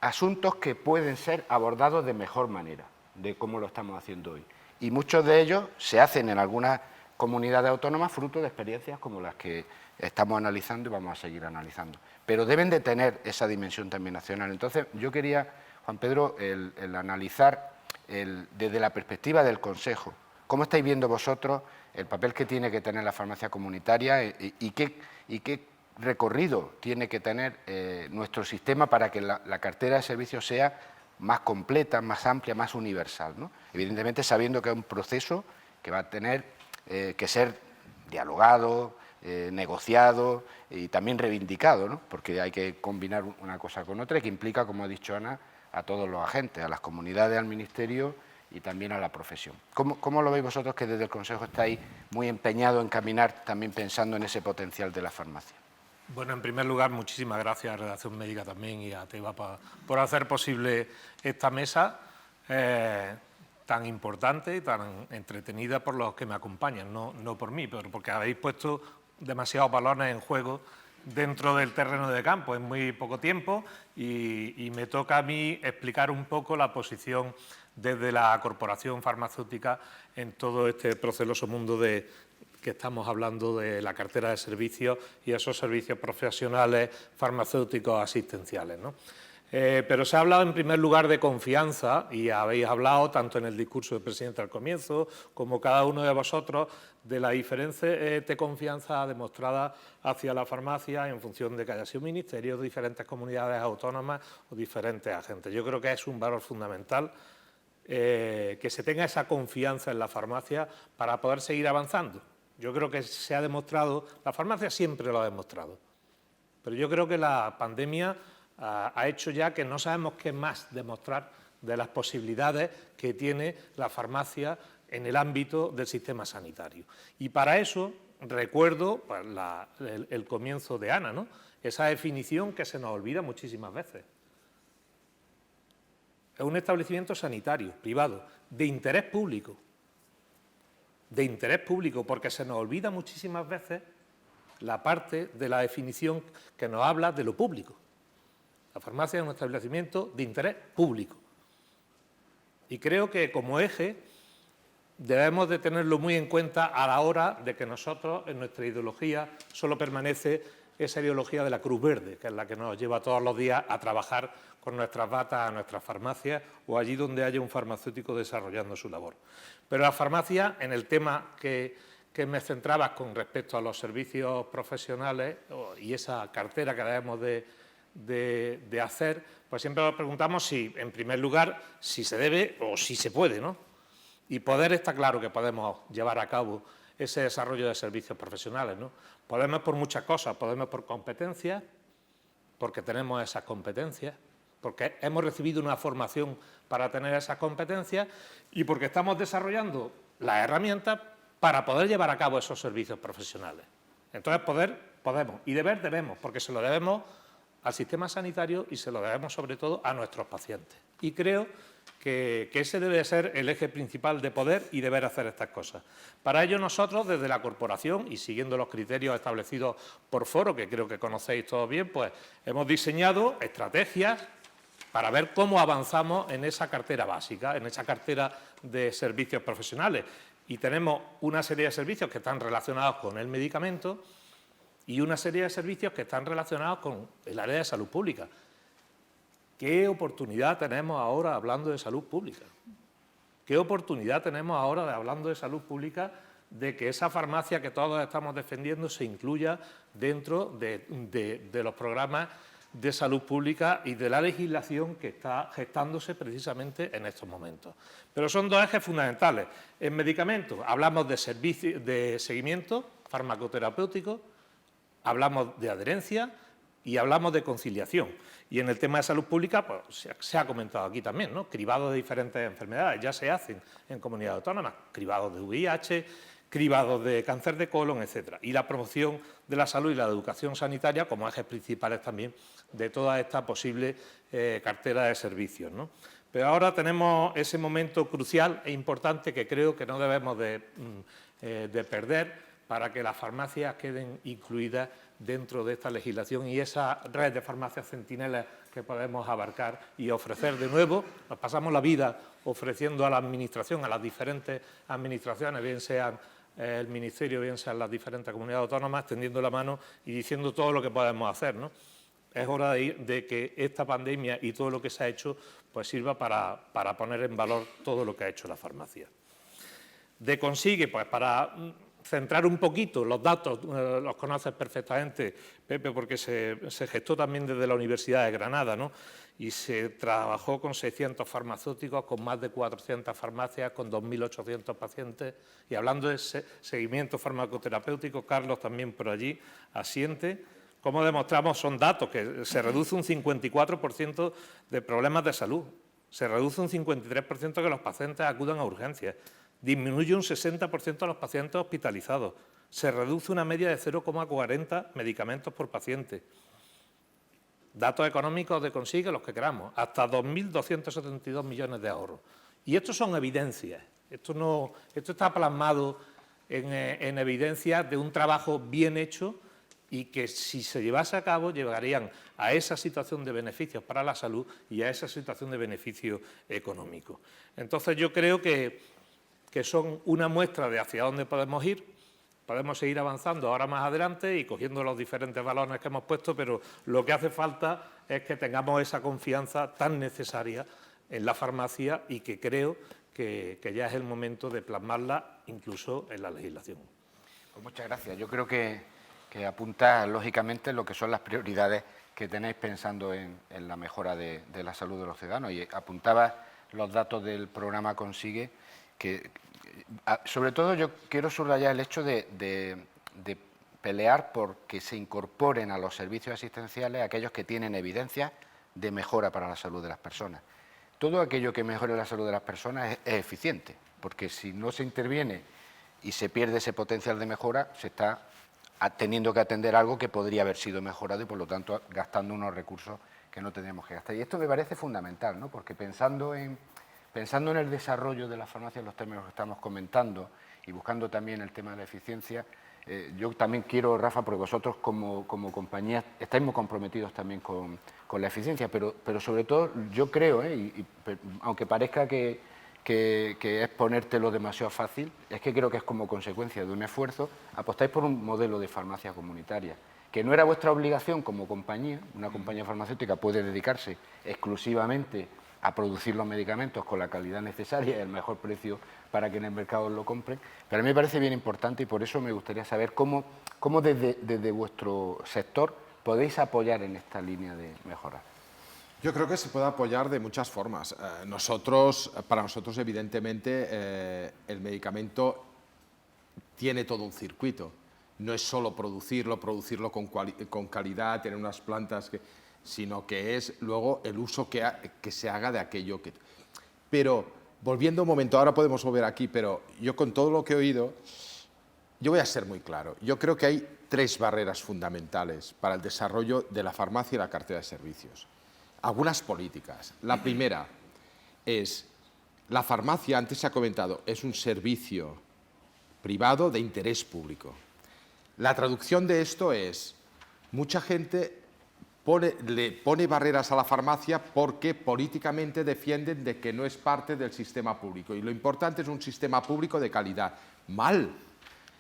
asuntos que pueden ser abordados de mejor manera, de cómo lo estamos haciendo hoy. Y muchos de ellos se hacen en algunas comunidades autónomas fruto de experiencias como las que estamos analizando y vamos a seguir analizando. Pero deben de tener esa dimensión también nacional. Entonces, yo quería, Juan Pedro, el analizar desde la perspectiva del Consejo, ¿cómo estáis viendo vosotros el papel que tiene que tener la farmacia comunitaria y qué recorrido tiene que tener nuestro sistema para que la cartera de servicios sea más completa, más amplia, más universal, ¿no? Evidentemente sabiendo que es un proceso que va a tener que ser dialogado, negociado y también reivindicado, ¿no? Porque hay que combinar una cosa con otra y que implica, como ha dicho Ana, a todos los agentes, a las comunidades, al Ministerio y también a la profesión. ¿Cómo lo veis vosotros, que desde el Consejo estáis muy empeñados en caminar también pensando en ese potencial de la farmacia? Bueno, en primer lugar, muchísimas gracias a Redacción Médica también y a Teba por hacer posible esta mesa tan importante y tan entretenida por los que me acompañan, no por mí, pero porque habéis puesto demasiados balones en juego dentro del terreno de campo en muy poco tiempo y me toca a mí explicar un poco la posición desde la corporación farmacéutica en todo este proceloso mundo que estamos hablando de la cartera de servicios y esos servicios profesionales farmacéuticos asistenciales, ¿no? Pero se ha hablado en primer lugar de confianza y habéis hablado tanto en el discurso del presidente al comienzo como cada uno de vosotros de la diferencia de confianza demostrada hacia la farmacia en función de que haya sido ministerio, diferentes comunidades autónomas o diferentes agentes. Yo creo que es un valor fundamental que se tenga esa confianza en la farmacia para poder seguir avanzando. Yo creo que se ha demostrado, la farmacia siempre lo ha demostrado, pero yo creo que la pandemia ha hecho ya que no sabemos qué más demostrar de las posibilidades que tiene la farmacia en el ámbito del sistema sanitario. Y para eso recuerdo el comienzo de Ana, ¿no? Esa definición que se nos olvida muchísimas veces. Es un establecimiento sanitario, privado, de interés público. De interés público, porque se nos olvida muchísimas veces la parte de la definición que nos habla de lo público. La farmacia es un establecimiento de interés público. Y creo que como eje debemos de tenerlo muy en cuenta a la hora de que nosotros, en nuestra ideología, solo permanece esa ideología de la Cruz Verde, que es la que nos lleva todos los días a trabajar con nuestras batas a nuestras farmacias o allí donde haya un farmacéutico desarrollando su labor. Pero la farmacia, en el tema que me centraba con respecto a los servicios profesionales y esa cartera que debemos de hacer, pues siempre nos preguntamos si, en primer lugar, si se debe o si se puede, ¿no? Y poder está claro que podemos llevar a cabo ese desarrollo de servicios profesionales, ¿no? Podemos por muchas cosas, podemos por competencias, porque tenemos esas competencias, porque hemos recibido una formación para tener esas competencias y porque estamos desarrollando las herramientas para poder llevar a cabo esos servicios profesionales. Entonces, poder, podemos, y deber, debemos, porque se lo debemos al sistema sanitario y se lo debemos sobre todo a nuestros pacientes. Y creo que ese debe ser el eje principal de poder y deber hacer estas cosas. Para ello nosotros, desde la corporación y siguiendo los criterios establecidos por Foro, que creo que conocéis todos bien, pues hemos diseñado estrategias para ver cómo avanzamos en esa cartera básica, en esa cartera de servicios profesionales. Y tenemos una serie de servicios que están relacionados con el medicamento y una serie de servicios que están relacionados con el área de salud pública. ¿Qué oportunidad tenemos ahora hablando de salud pública? ¿Qué oportunidad tenemos ahora hablando de salud pública de que esa farmacia que todos estamos defendiendo se incluya dentro de los programas de salud pública y de la legislación que está gestándose precisamente en estos momentos. Pero son dos ejes fundamentales. En medicamentos hablamos de seguimiento farmacoterapéutico, hablamos de adherencia y hablamos de conciliación. Y en el tema de salud pública, pues, se ha comentado aquí también, ¿no? Cribados de diferentes enfermedades, ya se hacen en comunidades autónomas, cribados de VIH, cribados de cáncer de colon, etcétera. Y la promoción de la salud y la educación sanitaria como ejes principales también de toda esta posible cartera de servicios, ¿no? Pero ahora tenemos ese momento crucial e importante que creo que no debemos de perder para que las farmacias queden incluidas dentro de esta legislación y esa red de farmacias centinelas que podemos abarcar y ofrecer de nuevo. Nos pasamos la vida ofreciendo a la Administración, a las diferentes administraciones, bien sean el Ministerio, bien sean las diferentes comunidades autónomas, tendiendo la mano y diciendo todo lo que podemos hacer, ¿no? Es hora de que esta pandemia y todo lo que se ha hecho pues sirva para poner en valor todo lo que ha hecho la farmacia. De Consigue, pues para centrar un poquito los datos, los conoces perfectamente, Pepe, porque se gestó también desde la Universidad de Granada, ¿no? Y se trabajó con 600 farmacéuticos, con más de 400 farmacias, con 2.800 pacientes. Y hablando de seguimiento farmacoterapéutico, Carlos también por allí asiente. Como demostramos, son datos que se reduce un 54% de problemas de salud, se reduce un 53% que los pacientes acudan a urgencias, disminuye un 60% a los pacientes hospitalizados, se reduce una media de 0,40 medicamentos por paciente. Datos económicos de Consigue, los que queramos, hasta 2.272 millones de ahorros. Y estos son evidencias, esto está plasmado en evidencias de un trabajo bien hecho y que si se llevase a cabo llevarían a esa situación de beneficios para la salud y a esa situación de beneficio económico. Entonces yo creo que son una muestra de hacia dónde podemos ir. Podemos seguir avanzando ahora más adelante y cogiendo los diferentes balones que hemos puesto, pero lo que hace falta es que tengamos esa confianza tan necesaria en la farmacia y que creo que ya es el momento de plasmarla incluso en la legislación. Pues muchas gracias. Yo creo que apunta lógicamente lo que son las prioridades que tenéis pensando en la mejora de la salud de los ciudadanos. Y apuntaba los datos del programa Consigue, que sobre todo yo quiero subrayar el hecho de pelear por que se incorporen a los servicios asistenciales aquellos que tienen evidencia de mejora para la salud de las personas. Todo aquello que mejore la salud de las personas es eficiente, porque si no se interviene y se pierde ese potencial de mejora, se está teniendo que atender algo que podría haber sido mejorado y, por lo tanto, gastando unos recursos que no tendríamos que gastar. Y esto me parece fundamental, ¿no? Porque pensando en el desarrollo de la farmacia en los términos que estamos comentando y buscando también el tema de la eficiencia, yo también quiero, Rafa, porque vosotros como compañía estáis muy comprometidos también con la eficiencia, pero sobre todo yo creo, aunque parezca que es ponértelo demasiado fácil, es que creo que es como consecuencia de un esfuerzo, apostáis por un modelo de farmacia comunitaria, que no era vuestra obligación como compañía. Una compañía farmacéutica puede dedicarse exclusivamente a producir los medicamentos con la calidad necesaria y el mejor precio para que en el mercado lo compren, pero a mí me parece bien importante y por eso me gustaría saber cómo desde vuestro sector podéis apoyar en esta línea de mejora. Yo creo que se puede apoyar de muchas formas. Para nosotros, evidentemente, el medicamento tiene todo un circuito. No es solo producirlo con calidad, tener unas plantas, sino que es luego el uso que se haga de aquello que... Pero, volviendo un momento, ahora podemos volver aquí, pero yo con todo lo que he oído, yo voy a ser muy claro. Yo creo que hay 3 barreras fundamentales para el desarrollo de la farmacia y la cartera de servicios. Algunas políticas. La primera es, la farmacia, antes se ha comentado, es un servicio privado de interés público. La traducción de esto es, mucha gente le pone barreras a la farmacia porque políticamente defienden de que no es parte del sistema público. Y lo importante es un sistema público de calidad. Mal.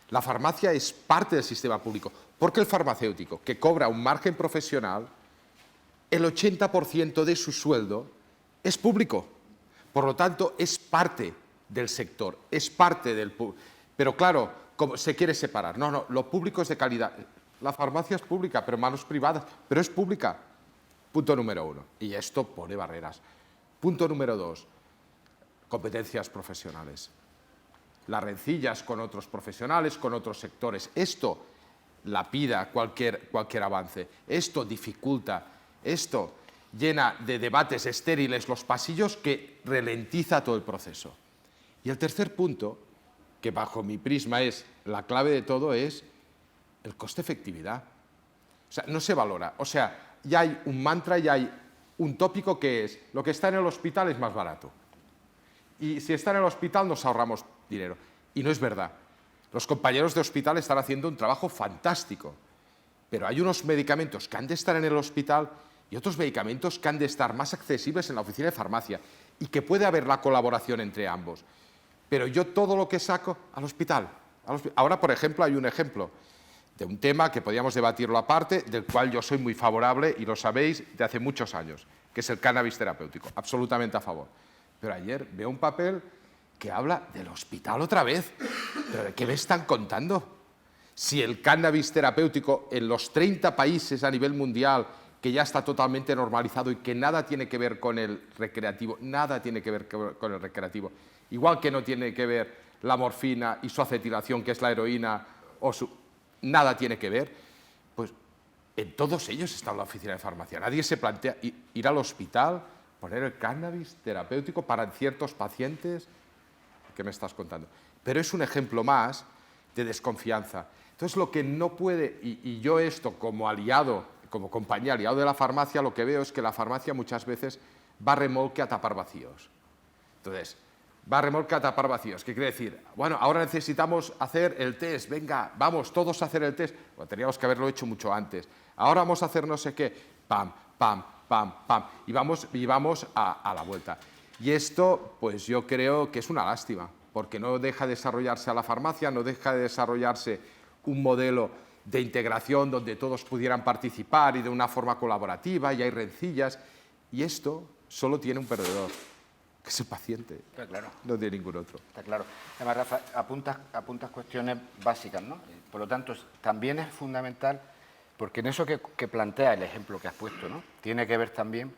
La farmacia es parte del sistema público, porque el farmacéutico, que cobra un margen profesional, el 80% de su sueldo es público. Por lo tanto, es parte del sector, es parte del público. Pero claro, como se quiere separar. No, lo público es de calidad. La farmacia es pública, pero manos privadas, pero es pública. Punto número 1. Y esto pone barreras. Punto número 2. Competencias profesionales. Las rencillas con otros profesionales, con otros sectores. Esto lapida cualquier avance. Esto dificulta, esto llena de debates estériles los pasillos que ralentiza todo el proceso. Y el tercer punto, que bajo mi prisma es la clave de todo, es el coste-efectividad. O sea, no se valora. O sea, ya hay un mantra, ya hay un tópico que es lo que está en el hospital es más barato. Y si está en el hospital nos ahorramos dinero. Y no es verdad. Los compañeros de hospital están haciendo un trabajo fantástico. Pero hay unos medicamentos que han de estar en el hospital y otros medicamentos que han de estar más accesibles en la oficina de farmacia y que puede haber la colaboración entre ambos. Pero yo todo lo que saco al hospital. Ahora, por ejemplo, hay un ejemplo de un tema que podríamos debatirlo aparte, del cual yo soy muy favorable, y lo sabéis, de hace muchos años, que es el cannabis terapéutico. Absolutamente a favor. Pero ayer veo un papel que habla del hospital otra vez. ¿Pero de qué me están contando? Si el cannabis terapéutico en los 30 países a nivel mundial, que ya está totalmente normalizado y que nada tiene que ver con el recreativo, nada tiene que ver con el recreativo, igual que no tiene que ver la morfina y su acetilación, que es la heroína, nada tiene que ver, pues en todos ellos está la oficina de farmacia. Nadie se plantea ir al hospital, poner el cannabis terapéutico para ciertos pacientes. ¿Qué me estás contando? Pero es un ejemplo más de desconfianza. Entonces, lo que no puede, y yo esto como aliado, como compañía aliado de la farmacia, lo que veo es que la farmacia muchas veces va a remolque a tapar vacíos. Entonces, va a remolque a tapar vacíos. ¿Qué quiere decir? Bueno, ahora necesitamos hacer el test, venga, vamos todos a hacer el test. Bueno, teníamos que haberlo hecho mucho antes. Ahora vamos a hacer no sé qué, pam, pam, pam, pam, y vamos a la vuelta. Y esto, pues yo creo que es una lástima, porque no deja de desarrollarse a la farmacia, no deja de desarrollarse un modelo de integración donde todos pudieran participar y de una forma colaborativa, y hay rencillas, y esto solo tiene un perdedor, que es el paciente. Está claro. No tiene ningún otro. Está claro. Además, Rafa, apuntas cuestiones básicas, ¿no? Por lo tanto, también es fundamental, porque en eso que plantea el ejemplo que has puesto, ¿no? Tiene que ver también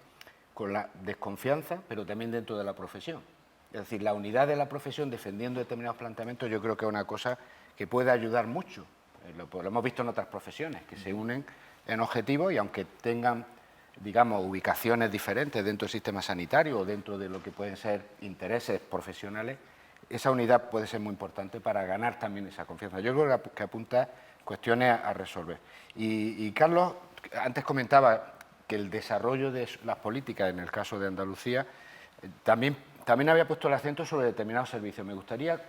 con la desconfianza, pero también dentro de la profesión. Es decir, la unidad de la profesión defendiendo determinados planteamientos, yo creo que es una cosa que puede ayudar mucho. Lo hemos visto en otras profesiones, que se unen en objetivos y aunque tengan, digamos, ubicaciones diferentes dentro del sistema sanitario o dentro de lo que pueden ser intereses profesionales, esa unidad puede ser muy importante para ganar también esa confianza. Yo creo que apunta cuestiones a resolver. Y Carlos, antes comentaba que el desarrollo de las políticas, en el caso de Andalucía, también había puesto el acento sobre determinados servicios. Me gustaría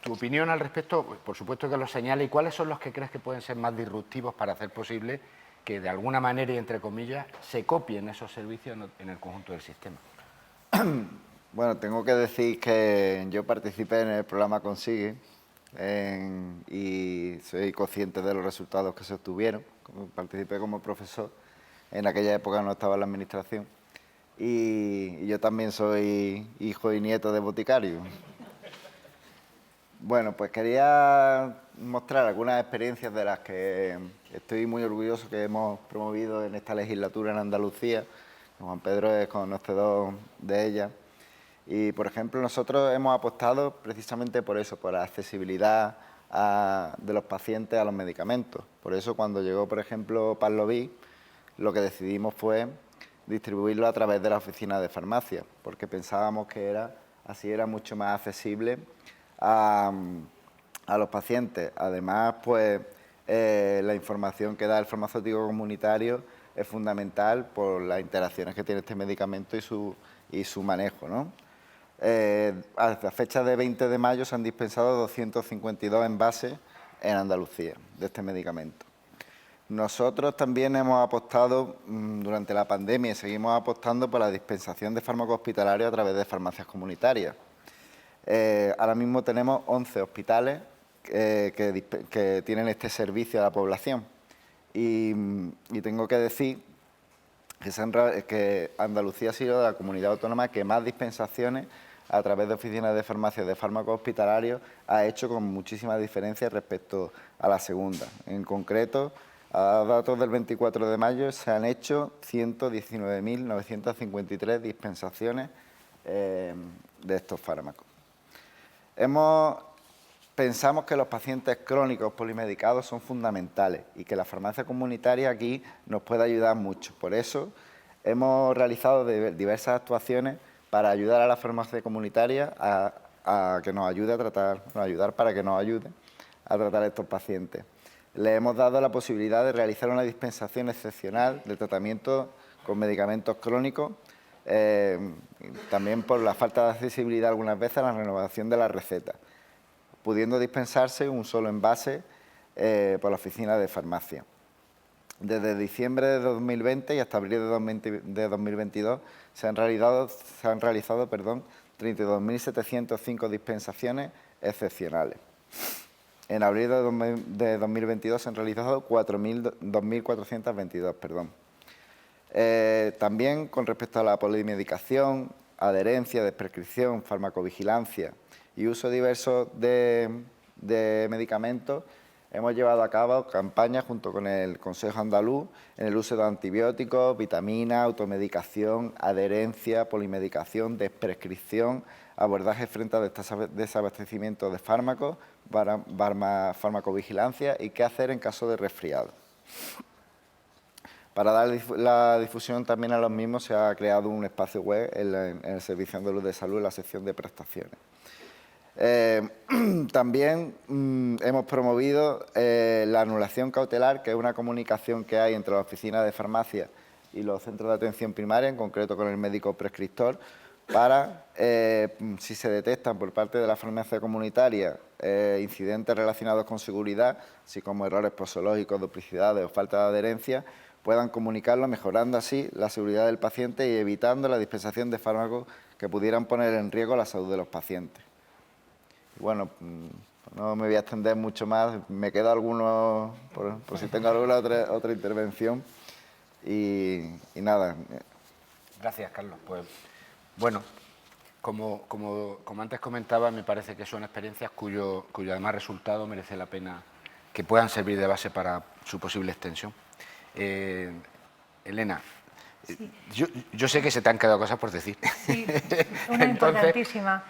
tu opinión al respecto, por supuesto que lo señale, y cuáles son los que crees que pueden ser más disruptivos para hacer posible que de alguna manera y entre comillas se copien esos servicios en el conjunto del sistema. Bueno, tengo que decir que yo participé en el programa Consigue y soy consciente de los resultados que se obtuvieron. Participé como profesor, en aquella época no estaba en la administración, y yo también soy hijo y nieto de boticario. Bueno, pues quería mostrar algunas experiencias de las que estoy muy orgulloso que hemos promovido en esta legislatura en Andalucía. Juan Pedro es conocedor de ella. Y, por ejemplo, nosotros hemos apostado precisamente por eso, por la accesibilidad de los pacientes a los medicamentos. Por eso, cuando llegó, por ejemplo, Parloví, lo que decidimos fue distribuirlo a través de la oficina de farmacia, porque pensábamos que así era mucho más accesible a los pacientes. Además, pues, la información que da el farmacéutico comunitario es fundamental por las interacciones que tiene este medicamento y su manejo, ¿no? A la fecha de 20 de mayo se han dispensado 252 envases en Andalucía de este medicamento. Nosotros también hemos apostado durante la pandemia y seguimos apostando por la dispensación de fármacos hospitalarios a través de farmacias comunitarias. Ahora mismo tenemos 11 hospitales que tienen este servicio a la población y tengo que decir que Andalucía ha sido la comunidad autónoma que más dispensaciones a través de oficinas de farmacia de fármacos hospitalarios ha hecho, con muchísimas diferencias respecto a la segunda. En concreto, A datos del 24 de mayo se han hecho 119.953 dispensaciones de estos fármacos. Pensamos que los pacientes crónicos polimedicados son fundamentales y que la farmacia comunitaria aquí nos puede ayudar mucho. Por eso hemos realizado diversas actuaciones para ayudar a la farmacia comunitaria a que nos ayude a tratar, para que nos ayude a tratar a estos pacientes. Le hemos dado la posibilidad de realizar una dispensación excepcional de tratamiento con medicamentos crónicos, también por la falta de accesibilidad algunas veces a la renovación de la receta, pudiendo dispensarse un solo envase por la oficina de farmacia. Desde diciembre de 2020 y hasta abril de 2022 se han realizado 32.705 dispensaciones excepcionales. En abril de 2022 se han realizado 2.422. También con respecto a la polimedicación, adherencia, desprescripción, farmacovigilancia y uso diverso de medicamentos, hemos llevado a cabo campañas junto con el Consejo Andaluz en el uso de antibióticos, vitaminas, automedicación, adherencia, polimedicación, desprescripción, abordaje frente al desabastecimiento de fármacos, farmacovigilancia y qué hacer en caso de resfriado. Para dar la difusión también a los mismos se ha creado un espacio web en el Servicio Andaluz de Salud en la sección de prestaciones. También hemos promovido la anulación cautelar, que es una comunicación que hay entre las oficinas de farmacia y los centros de atención primaria, en concreto con el médico prescriptor, para, si se detectan por parte de la farmacia comunitaria incidentes relacionados con seguridad, así como errores posológicos, duplicidades o falta de adherencia, puedan comunicarlo, mejorando así la seguridad del paciente y evitando la dispensación de fármacos que pudieran poner en riesgo la salud de los pacientes. Bueno, no me voy a extender mucho más, me queda alguno, por si tengo alguna otra intervención. Y nada. Gracias, Carlos. Pues, bueno, como antes comentaba, me parece que son experiencias cuyo además resultado merece la pena que puedan servir de base para su posible extensión. Elena, sí. Yo sé que se te han quedado cosas por decir. Sí, una importantísima.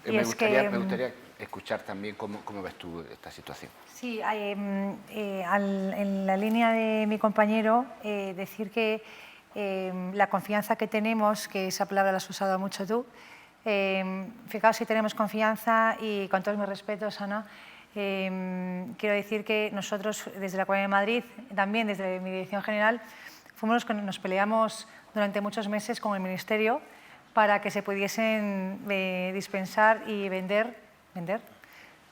Me gustaría escuchar también cómo ves tú esta situación. Sí, en la línea de mi compañero, decir que la confianza que tenemos, que esa palabra la has usado mucho tú, fijaos si tenemos confianza y con todos mis respetos, Ana, quiero decir que nosotros desde la Comunidad de Madrid, también desde mi dirección general, fuimos los que nos peleamos durante muchos meses con el Ministerio para que se pudiesen dispensar y vender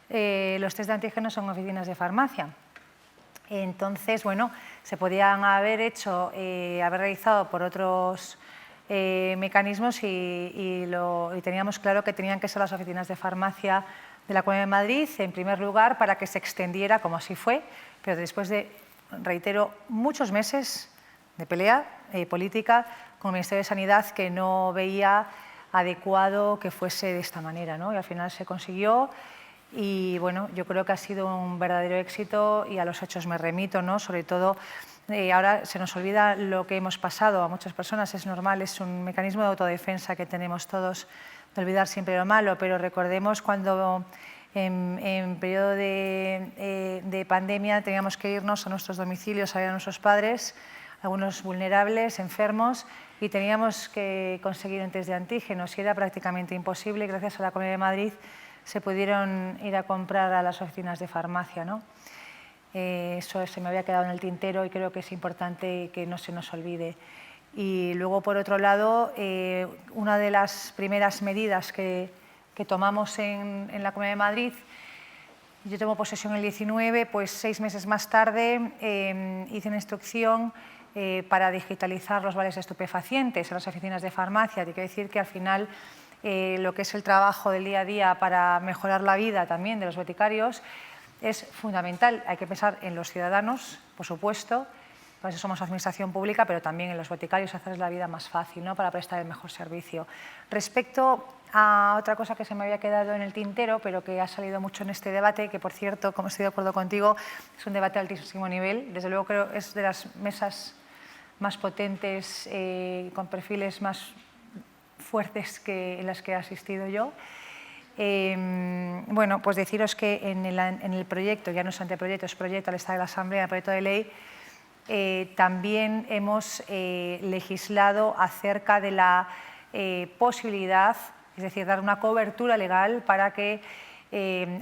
los test de antígenos en oficinas de farmacia. Entonces, bueno, se podían haber realizado por otros mecanismos y teníamos claro que tenían que ser las oficinas de farmacia de la Comunidad de Madrid, en primer lugar, para que se extendiera, como así fue, pero después de, reitero, muchos meses de pelea política con el Ministerio de Sanidad, que no veía adecuado que fuese de esta manera, ¿no? Y al final se consiguió y, bueno, yo creo que ha sido un verdadero éxito y a los hechos me remito, ¿no? Sobre todo, ahora se nos olvida lo que hemos pasado a muchas personas, es normal, es un mecanismo de autodefensa que tenemos todos, de olvidar siempre lo malo, pero recordemos cuando en periodo de pandemia teníamos que irnos a nuestros domicilios a ver a nuestros padres, algunos vulnerables, enfermos, y teníamos que conseguir un test de antígenos y era prácticamente imposible. Gracias a la Comunidad de Madrid se pudieron ir a comprar a las oficinas de farmacia, ¿no? Eso se me había quedado en el tintero y creo que es importante que no se nos olvide. Y luego, por otro lado, una de las primeras medidas que tomamos en la Comunidad de Madrid, yo tomo posesión el 19, pues 6 meses más tarde hice una instrucción para digitalizar los vales de estupefacientes en las oficinas de farmacia. Te quiero decir que al final lo que es el trabajo del día a día para mejorar la vida también de los boticarios es fundamental. Hay que pensar en los ciudadanos, por supuesto, para eso somos administración pública, pero también en los boticarios hacerles la vida más fácil, ¿no?, para prestar el mejor servicio. Respecto a otra cosa que se me había quedado en el tintero, pero que ha salido mucho en este debate, que por cierto, como estoy de acuerdo contigo, es un debate de altísimo nivel, desde luego creo que es de las mesas más potentes, con perfiles más fuertes en las que he asistido yo. Bueno, pues deciros que en el proyecto, ya no es anteproyecto, es proyecto al estado de la Asamblea, el proyecto de ley, también hemos legislado acerca de la posibilidad, es decir, dar una cobertura legal para que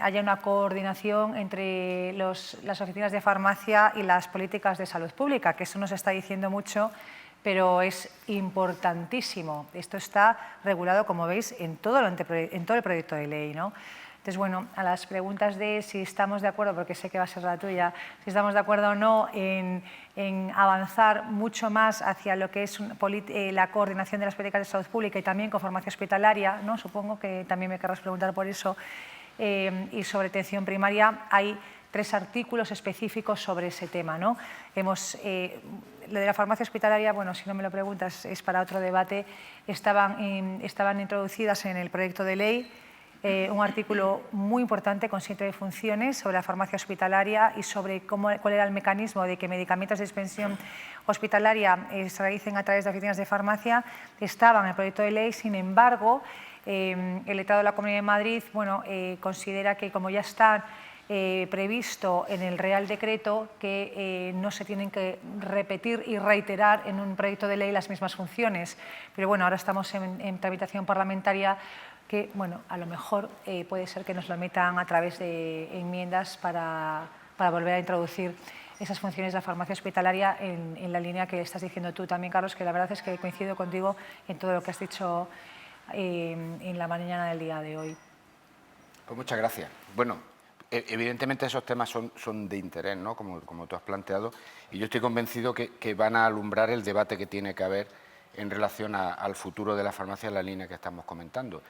haya una coordinación entre las oficinas de farmacia y las políticas de salud pública, que eso nos está diciendo mucho, pero es importantísimo. Esto está regulado, como veis, en todo el proyecto de ley, ¿no? Entonces, bueno, a las preguntas de si estamos de acuerdo, porque sé que va a ser la tuya, si estamos de acuerdo o no en avanzar mucho más hacia lo que es la coordinación de las políticas de salud pública y también con farmacia hospitalaria, ¿no? Supongo que también me querrás preguntar por eso, y sobre atención primaria, hay 3 artículos específicos sobre ese tema, ¿no? Lo de la farmacia hospitalaria, bueno, si no me lo preguntas, es para otro debate, estaban introducidas en el proyecto de ley un artículo muy importante con 7 funciones sobre la farmacia hospitalaria y sobre cuál era el mecanismo de que medicamentos de dispensación hospitalaria se realicen a través de oficinas de farmacia. Estaba en el proyecto de ley, sin embargo, el letrado de la Comunidad de Madrid, bueno, considera que como ya está previsto en el Real Decreto, que no se tienen que repetir y reiterar en un proyecto de ley las mismas funciones. Pero bueno, ahora estamos en tramitación parlamentaria que, bueno, a lo mejor puede ser que nos lo metan a través de enmiendas para volver a introducir esas funciones de la farmacia hospitalaria en la línea que estás diciendo tú también, Carlos, que la verdad es que coincido contigo en todo lo que has dicho en la mañana del día de hoy. Pues muchas gracias. Bueno, evidentemente esos temas son de interés, ¿no?, como tú has planteado, y yo estoy convencido que van a alumbrar el debate que tiene que haber en relación al futuro de la farmacia en la línea que estamos comentando.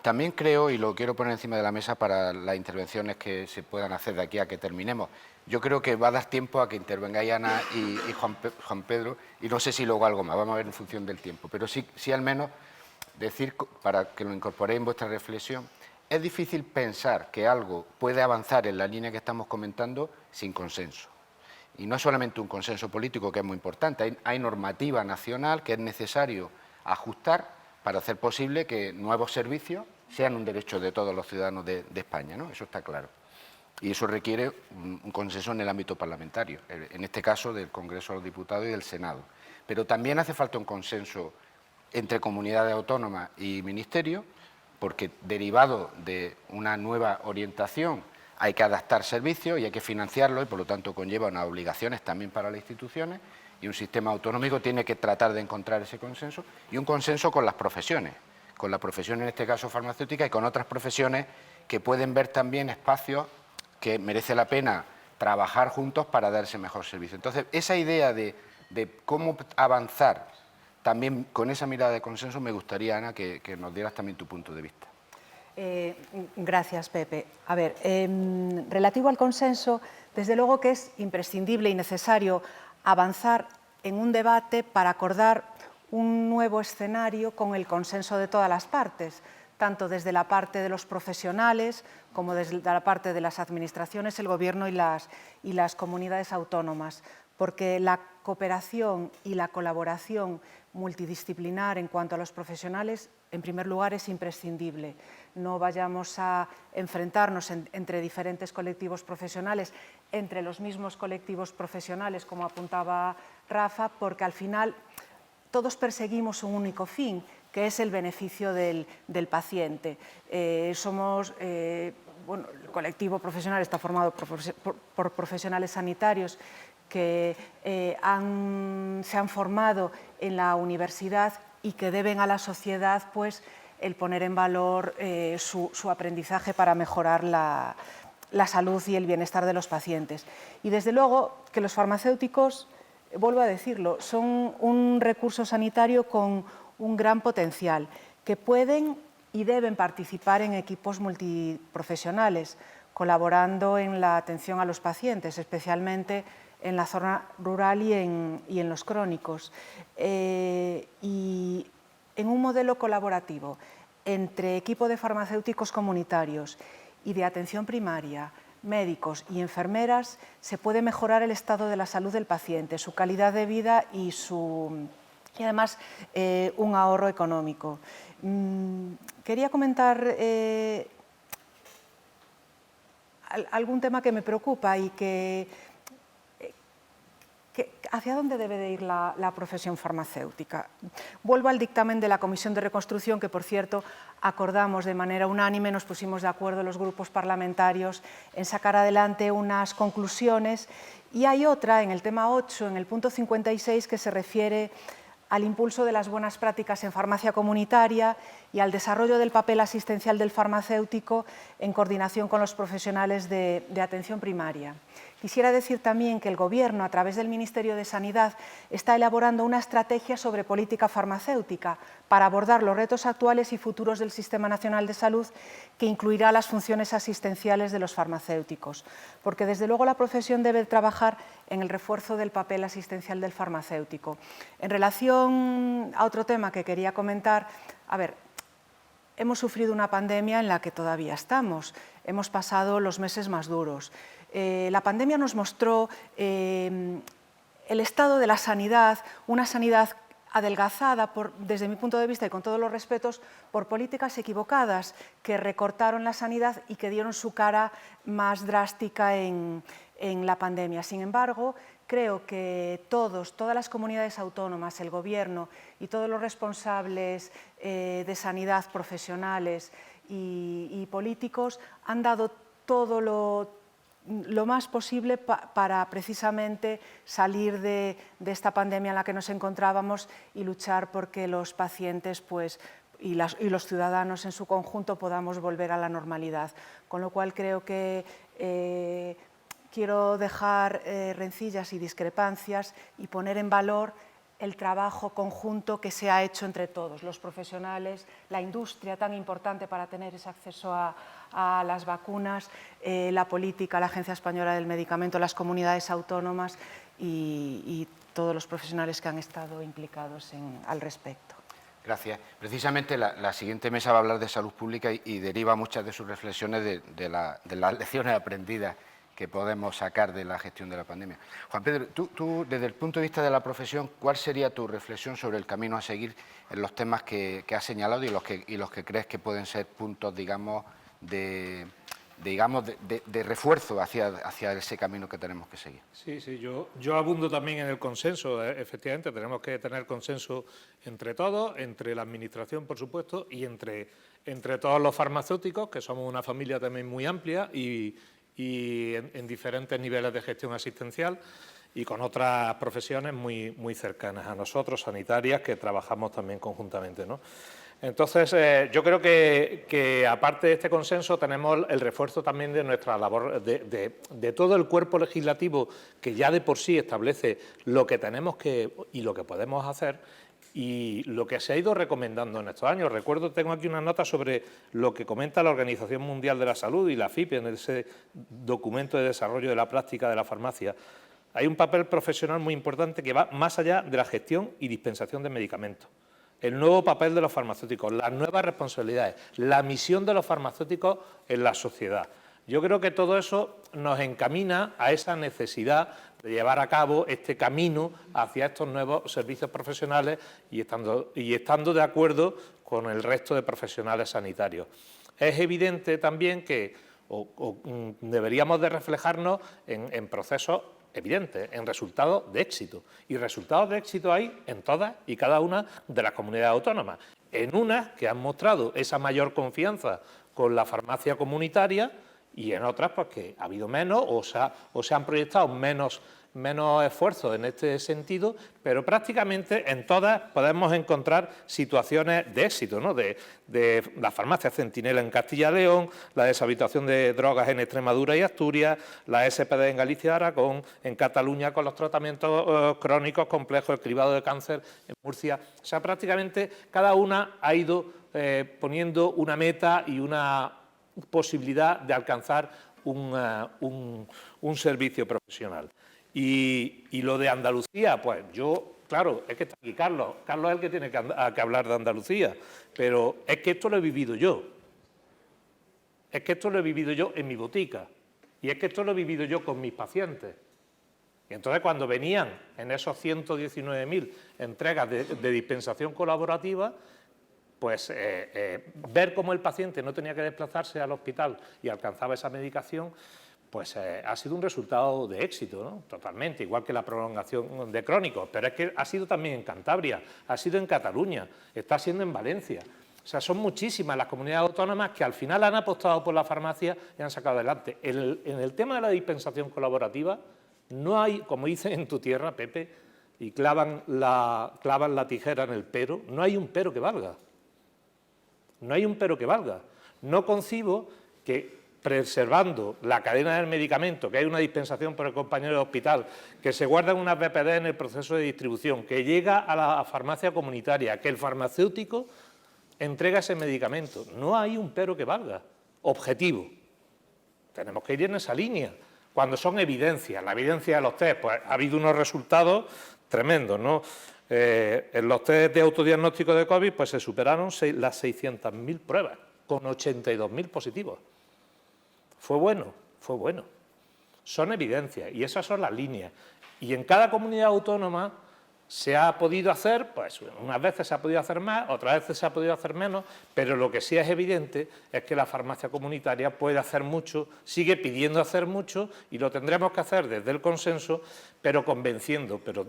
También creo, y lo quiero poner encima de la mesa para las intervenciones que se puedan hacer de aquí a que terminemos, yo creo que va a dar tiempo a que intervengáis Ana y Juan Pedro, y no sé si luego algo más, vamos a ver en función del tiempo, pero sí al menos decir, para que lo incorporéis en vuestra reflexión, es difícil pensar que algo puede avanzar en la línea que estamos comentando sin consenso. Y no es solamente un consenso político, que es muy importante, hay normativa nacional que es necesario ajustar para hacer posible que nuevos servicios sean un derecho de todos los ciudadanos de España, ¿no? Eso está claro. Y eso requiere un consenso en el ámbito parlamentario, en este caso del Congreso de los Diputados y del Senado. Pero también hace falta un consenso entre comunidades autónomas y ministerios, porque derivado de una nueva orientación hay que adaptar servicios y hay que financiarlo y por lo tanto conlleva unas obligaciones también para las instituciones y un sistema autonómico tiene que tratar de encontrar ese consenso y un consenso con las profesiones, con la profesión en este caso farmacéutica y con otras profesiones que pueden ver también espacios que merece la pena trabajar juntos para dar ese mejor servicio. Entonces, esa idea de cómo avanzar también con esa mirada de consenso me gustaría, Ana, que nos dieras también tu punto de vista. Gracias, Pepe. A ver, relativo al consenso, desde luego que es imprescindible y necesario avanzar en un debate para acordar un nuevo escenario con el consenso de todas las partes, tanto desde la parte de los profesionales como desde la parte de las administraciones, el Gobierno y las comunidades autónomas, porque la cooperación y la colaboración multidisciplinar en cuanto a los profesionales, en primer lugar, es imprescindible. No vayamos a enfrentarnos entre diferentes colectivos profesionales, entre los mismos colectivos profesionales, como apuntaba Rafa, porque al final todos perseguimos un único fin, que es el beneficio del paciente. Bueno, el colectivo profesional está formado por profesionales sanitarios que se han formado en la universidad y que deben a la sociedad pues, el poner en valor su aprendizaje para mejorar la salud y el bienestar de los pacientes. Y desde luego que los farmacéuticos, vuelvo a decirlo, son un recurso sanitario con un gran potencial, que pueden y deben participar en equipos multiprofesionales, colaborando en la atención a los pacientes, especialmente en la zona rural y en los crónicos. Y en un modelo colaborativo entre equipo de farmacéuticos comunitarios y de atención primaria, médicos y enfermeras, se puede mejorar el estado de la salud del paciente, su calidad de vida y además un ahorro económico. Quería comentar algún tema que me preocupa y ¿hacia dónde debe de ir la profesión farmacéutica? Vuelvo al dictamen de la Comisión de Reconstrucción, que por cierto acordamos de manera unánime, nos pusimos de acuerdo los grupos parlamentarios en sacar adelante unas conclusiones, y hay otra en el tema 8, en el punto 56, que se refiere al impulso de las buenas prácticas en farmacia comunitaria y al desarrollo del papel asistencial del farmacéutico en coordinación con los profesionales de atención primaria. Quisiera decir también que el Gobierno, a través del Ministerio de Sanidad, está elaborando una estrategia sobre política farmacéutica para abordar los retos actuales y futuros del Sistema Nacional de Salud, que incluirá las funciones asistenciales de los farmacéuticos, porque desde luego la profesión debe trabajar en el refuerzo del papel asistencial del farmacéutico. En relación a otro tema que quería comentar, hemos sufrido una pandemia en la que todavía estamos, hemos pasado los meses más duros. La pandemia nos mostró el estado de la sanidad, una sanidad adelgazada, desde mi punto de vista y con todos los respetos, por políticas equivocadas que recortaron la sanidad y que dieron su cara más drástica en la pandemia. Sin embargo, creo que todas las comunidades autónomas, el Gobierno y todos los responsables de sanidad, profesionales y políticos, han dado todo lo más posible para precisamente salir de esta pandemia en la que nos encontrábamos y luchar porque los pacientes y los ciudadanos en su conjunto podamos volver a la normalidad. Con lo cual creo que quiero dejar rencillas y discrepancias y poner en valor el trabajo conjunto que se ha hecho entre todos, los profesionales, la industria tan importante para tener ese acceso a las vacunas, la política, la Agencia Española del Medicamento, las comunidades autónomas y todos los profesionales que han estado implicados al respecto. Gracias. Precisamente la siguiente mesa va a hablar de salud pública y deriva muchas de sus reflexiones de las lecciones aprendidas que podemos sacar de la gestión de la pandemia. Juan Pedro, tú, desde el punto de vista de la profesión, ¿cuál sería tu reflexión sobre el camino a seguir en los temas que has señalado y los que crees que pueden ser puntos, digamos, de refuerzo hacia ese camino que tenemos que seguir? Sí, yo abundo también en el consenso. Efectivamente, tenemos que tener consenso entre todos, entre la Administración, por supuesto, y entre todos los farmacéuticos, que somos una familia también muy amplia y en diferentes niveles de gestión asistencial y con otras profesiones muy cercanas a nosotros, sanitarias, que trabajamos también conjuntamente, ¿no? Entonces, yo creo que aparte de este consenso tenemos el refuerzo también de nuestra labor, de todo el cuerpo legislativo que ya de por sí establece lo que tenemos y lo que podemos hacer y lo que se ha ido recomendando en estos años. Recuerdo, tengo aquí una nota sobre lo que comenta la Organización Mundial de la Salud y la FIP en ese documento de desarrollo de la práctica de la farmacia. Hay un papel profesional muy importante que va más allá de la gestión y dispensación de medicamentos. El nuevo papel de los farmacéuticos, las nuevas responsabilidades, la misión de los farmacéuticos en la sociedad. Yo creo que todo eso nos encamina a esa necesidad de llevar a cabo este camino hacia estos nuevos servicios profesionales y estando de acuerdo con el resto de profesionales sanitarios. Es evidente también que deberíamos de reflejarnos en procesos evidentes, en resultados de éxito. Y resultados de éxito hay en todas y cada una de las comunidades autónomas. En unas que han mostrado esa mayor confianza con la farmacia comunitaria y en otras pues que ha habido menos o se han proyectado menos esfuerzos en este sentido, pero prácticamente en todas podemos encontrar situaciones de éxito, ¿no? De la farmacia Centinela en Castilla y León, la deshabituación de drogas en Extremadura y Asturias, la SPD en Galicia y Aragón, en Cataluña con los tratamientos crónicos complejos, el cribado de cáncer en Murcia. O sea, prácticamente cada una ha ido poniendo una meta y una posibilidad de alcanzar un servicio profesional. Y lo de Andalucía, pues yo, claro, es que está aquí Carlos. Carlos es el que tiene que hablar de Andalucía, pero es que esto lo he vivido yo. Es que esto lo he vivido yo en mi botica. Y es que esto lo he vivido yo con mis pacientes. Y entonces cuando venían en esos 119.000 entregas de dispensación colaborativa, pues ver cómo el paciente no tenía que desplazarse al hospital y alcanzaba esa medicación, pues ha sido un resultado de éxito, ¿no? Totalmente, igual que la prolongación de crónicos, pero es que ha sido también en Cantabria, ha sido en Cataluña, está siendo en Valencia. O sea, son muchísimas las comunidades autónomas que al final han apostado por la farmacia y han sacado adelante. En el tema de la dispensación colaborativa no hay, como dicen en tu tierra, Pepe, y clavan la tijera en el pero, no hay un pero que valga. No hay un pero que valga. No concibo que preservando la cadena del medicamento, que hay una dispensación por el compañero de hospital, que se guardan unas BPD en el proceso de distribución, que llega a la farmacia comunitaria, que el farmacéutico entrega ese medicamento. No hay un pero que valga. Objetivo. Tenemos que ir en esa línea. Cuando son evidencias, la evidencia de los test, pues ha habido unos resultados tremendos, ¿no? En los test de autodiagnóstico de COVID, pues se superaron las 600.000 pruebas, con 82.000 positivos. Fue bueno, fue bueno. Son evidencias y esas son las líneas. Y en cada comunidad autónoma se ha podido hacer, pues unas veces se ha podido hacer más, otras veces se ha podido hacer menos, pero lo que sí es evidente es que la farmacia comunitaria puede hacer mucho, sigue pidiendo hacer mucho y lo tendremos que hacer desde el consenso, pero convenciendo. Pero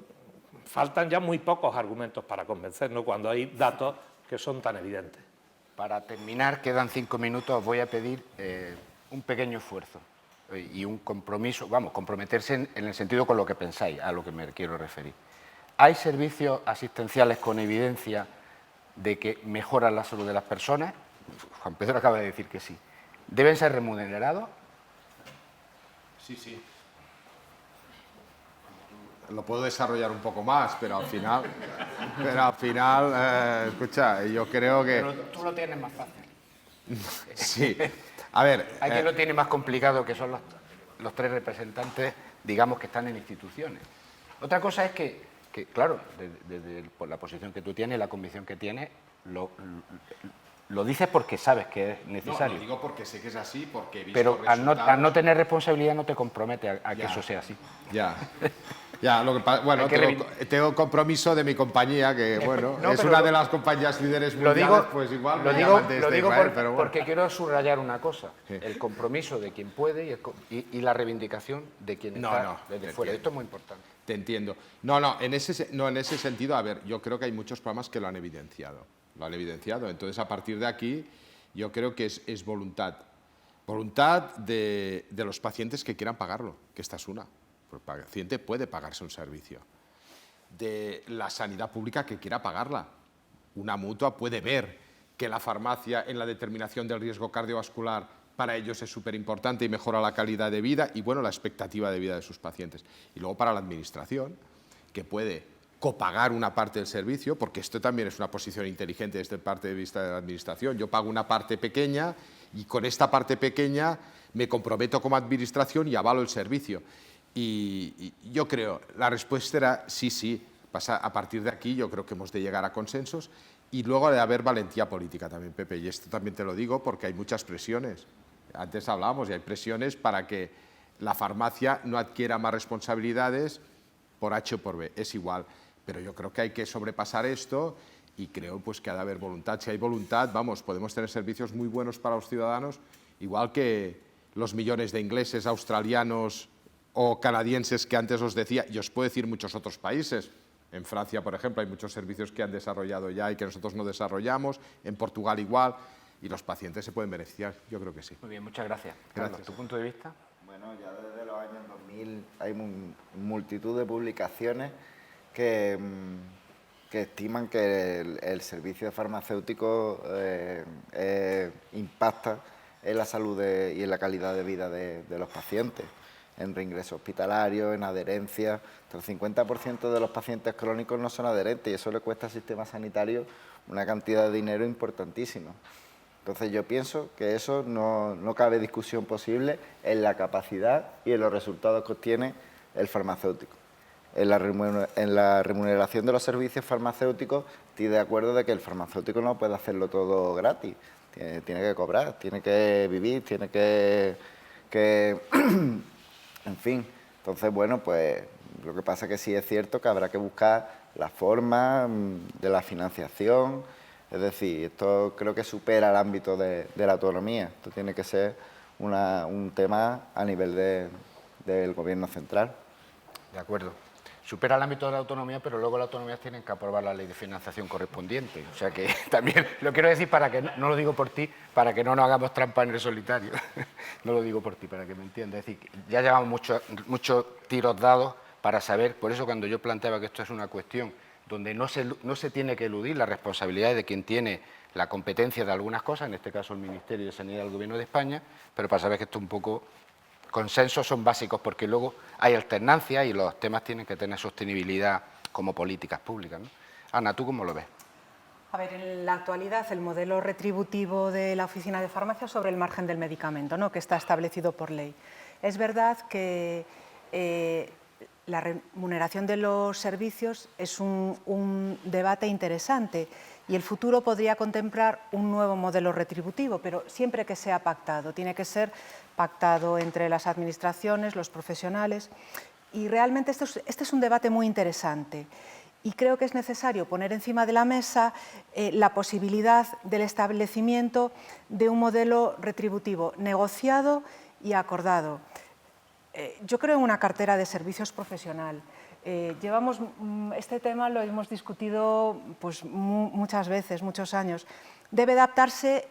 faltan ya muy pocos argumentos para convencernos cuando hay datos que son tan evidentes. Para terminar, quedan 5 minutos, os voy a pedir un pequeño esfuerzo y un compromiso, vamos, comprometerse en el sentido con lo que pensáis, a lo que me quiero referir. ¿Hay servicios asistenciales con evidencia de que mejoran la salud de las personas? Juan Pedro acaba de decir que sí. ¿Deben ser remunerados? Sí, sí. Lo puedo desarrollar un poco más, pero al final, escucha, yo creo que... Pero tú lo tienes más fácil. Sí. A ver... Hay quien lo tiene más complicado, que son los 3 representantes, digamos, que están en instituciones. Otra cosa es que claro, por la posición que tú tienes, la convicción que tienes, lo dices porque sabes que es necesario. No, lo digo porque sé que es así, porque he visto pero resultados... al no tener responsabilidad no te compromete a que eso sea así. Ya, lo que pasa, bueno, tengo compromiso de mi compañía, que bueno, no, es una de las compañías líderes mundiales, pues igual lo digo porque quiero subrayar una cosa, sí. El compromiso de quien puede y la reivindicación de quien está desde fuera. Esto es muy importante. Te entiendo. No, en ese sentido, a ver, yo creo que hay muchos programas que lo han evidenciado. Entonces, a partir de aquí, yo creo que es voluntad. Voluntad de los pacientes que quieran pagarlo, que esta es una. El paciente puede pagarse un servicio. De la sanidad pública que quiera pagarla. Una mutua puede ver que la farmacia en la determinación del riesgo cardiovascular para ellos es súper importante y mejora la calidad de vida y, bueno, la expectativa de vida de sus pacientes. Y luego para la administración, que puede copagar una parte del servicio, porque esto también es una posición inteligente desde el punto de vista de la administración. Yo pago una parte pequeña y con esta parte pequeña me comprometo como administración y avalo el servicio. Y yo creo, la respuesta era sí. A partir de aquí yo creo que hemos de llegar a consensos y luego de haber valentía política también, Pepe. Y esto también te lo digo porque hay muchas presiones. Antes hablábamos y hay presiones para que la farmacia no adquiera más responsabilidades por H o por B. Es igual. Pero yo creo que hay que sobrepasar esto y creo pues, que ha de haber voluntad. Si hay voluntad, vamos, podemos tener servicios muy buenos para los ciudadanos, igual que los millones de ingleses, australianos o canadienses que antes os decía, y os puedo decir muchos otros países. En Francia, por ejemplo, hay muchos servicios que han desarrollado ya y que nosotros no desarrollamos, en Portugal igual, y los pacientes se pueden beneficiar, yo creo que sí. Muy bien, muchas gracias. Carlos, ¿tu punto de vista? Bueno, ya desde los años 2000 hay multitud de publicaciones que estiman que el servicio farmacéutico impacta en la salud y en la calidad de vida de los pacientes, en reingreso hospitalario, en adherencia. Hasta el 50% de los pacientes crónicos no son adherentes y eso le cuesta al sistema sanitario una cantidad de dinero importantísima. Entonces yo pienso que eso no cabe discusión posible en la capacidad y en los resultados que obtiene el farmacéutico. En la remuneración de los servicios farmacéuticos, estoy de acuerdo de que el farmacéutico no puede hacerlo todo gratis. Tiene que cobrar, tiene que vivir, tiene que en fin. Entonces, bueno, pues lo que pasa es que sí es cierto que habrá que buscar la forma de la financiación. Es decir, esto creo que supera el ámbito de la autonomía. Esto tiene que ser un tema a nivel del Gobierno central. De acuerdo. Supera el ámbito de la autonomía, pero luego las autonomías tienen que aprobar la ley de financiación correspondiente. O sea que también lo quiero decir para que, no lo digo por ti, para que no nos hagamos trampa en el solitario. No lo digo por ti, para que me entiendas. Es decir, ya llevamos muchos tiros dados para saber, por eso cuando yo planteaba que esto es una cuestión donde no se tiene que eludir la responsabilidad de quien tiene la competencia de algunas cosas, en este caso el Ministerio de Sanidad del Gobierno de España, pero para saber que esto un poco... Consensos son básicos porque luego hay alternancia y los temas tienen que tener sostenibilidad como políticas públicas, ¿no? Ana, ¿tú cómo lo ves? A ver, en la actualidad el modelo retributivo de la Oficina de Farmacia sobre el margen del medicamento, ¿no?, que está establecido por ley. Es verdad que la remuneración de los servicios es un debate interesante y el futuro podría contemplar un nuevo modelo retributivo, pero siempre que sea pactado, tiene que ser pactado entre las administraciones, los profesionales, y realmente este es un debate muy interesante y creo que es necesario poner encima de la mesa la posibilidad del establecimiento de un modelo retributivo negociado y acordado. Yo creo en una cartera de servicios profesional. Este tema lo hemos discutido pues, muchas veces, muchos años. Debe adaptarse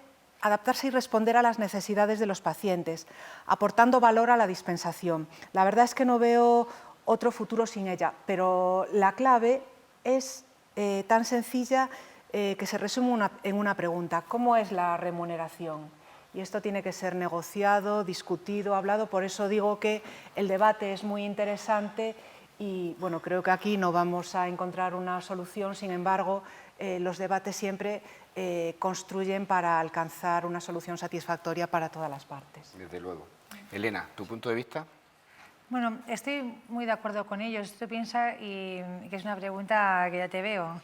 y responder a las necesidades de los pacientes, aportando valor a la dispensación. La verdad es que no veo otro futuro sin ella, pero la clave es tan sencilla que se resume en una pregunta: ¿cómo es la remuneración? Y esto tiene que ser negociado, discutido, hablado. Por eso digo que el debate es muy interesante y bueno, creo que aquí no vamos a encontrar una solución. Sin embargo, los debates siempre construyen para alcanzar una solución satisfactoria para todas las partes. Desde luego. Elena, ¿tu punto de vista? Bueno, estoy muy de acuerdo con ellos. Tú piensas, y que es una pregunta que ya te veo,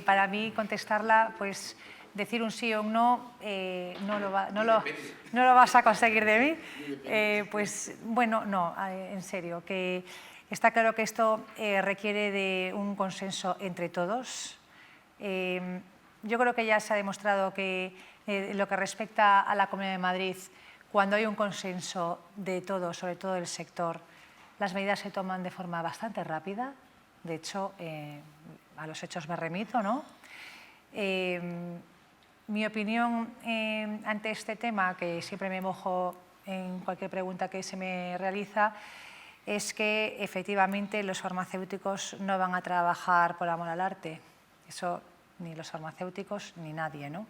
para mí contestarla, pues decir un sí o un no, no lo vas a conseguir de mí. Pues bueno, no, en serio, que está claro que esto requiere de un consenso entre todos. Yo creo que ya se ha demostrado que lo que respecta a la Comunidad de Madrid, cuando hay un consenso de todos, sobre todo del sector, las medidas se toman de forma bastante rápida. De hecho, a los hechos me remito, ¿no? Mi opinión ante este tema, que siempre me mojo en cualquier pregunta que se me realiza, es que efectivamente los farmacéuticos no van a trabajar por amor al arte. Eso ni los farmacéuticos ni nadie, ¿no?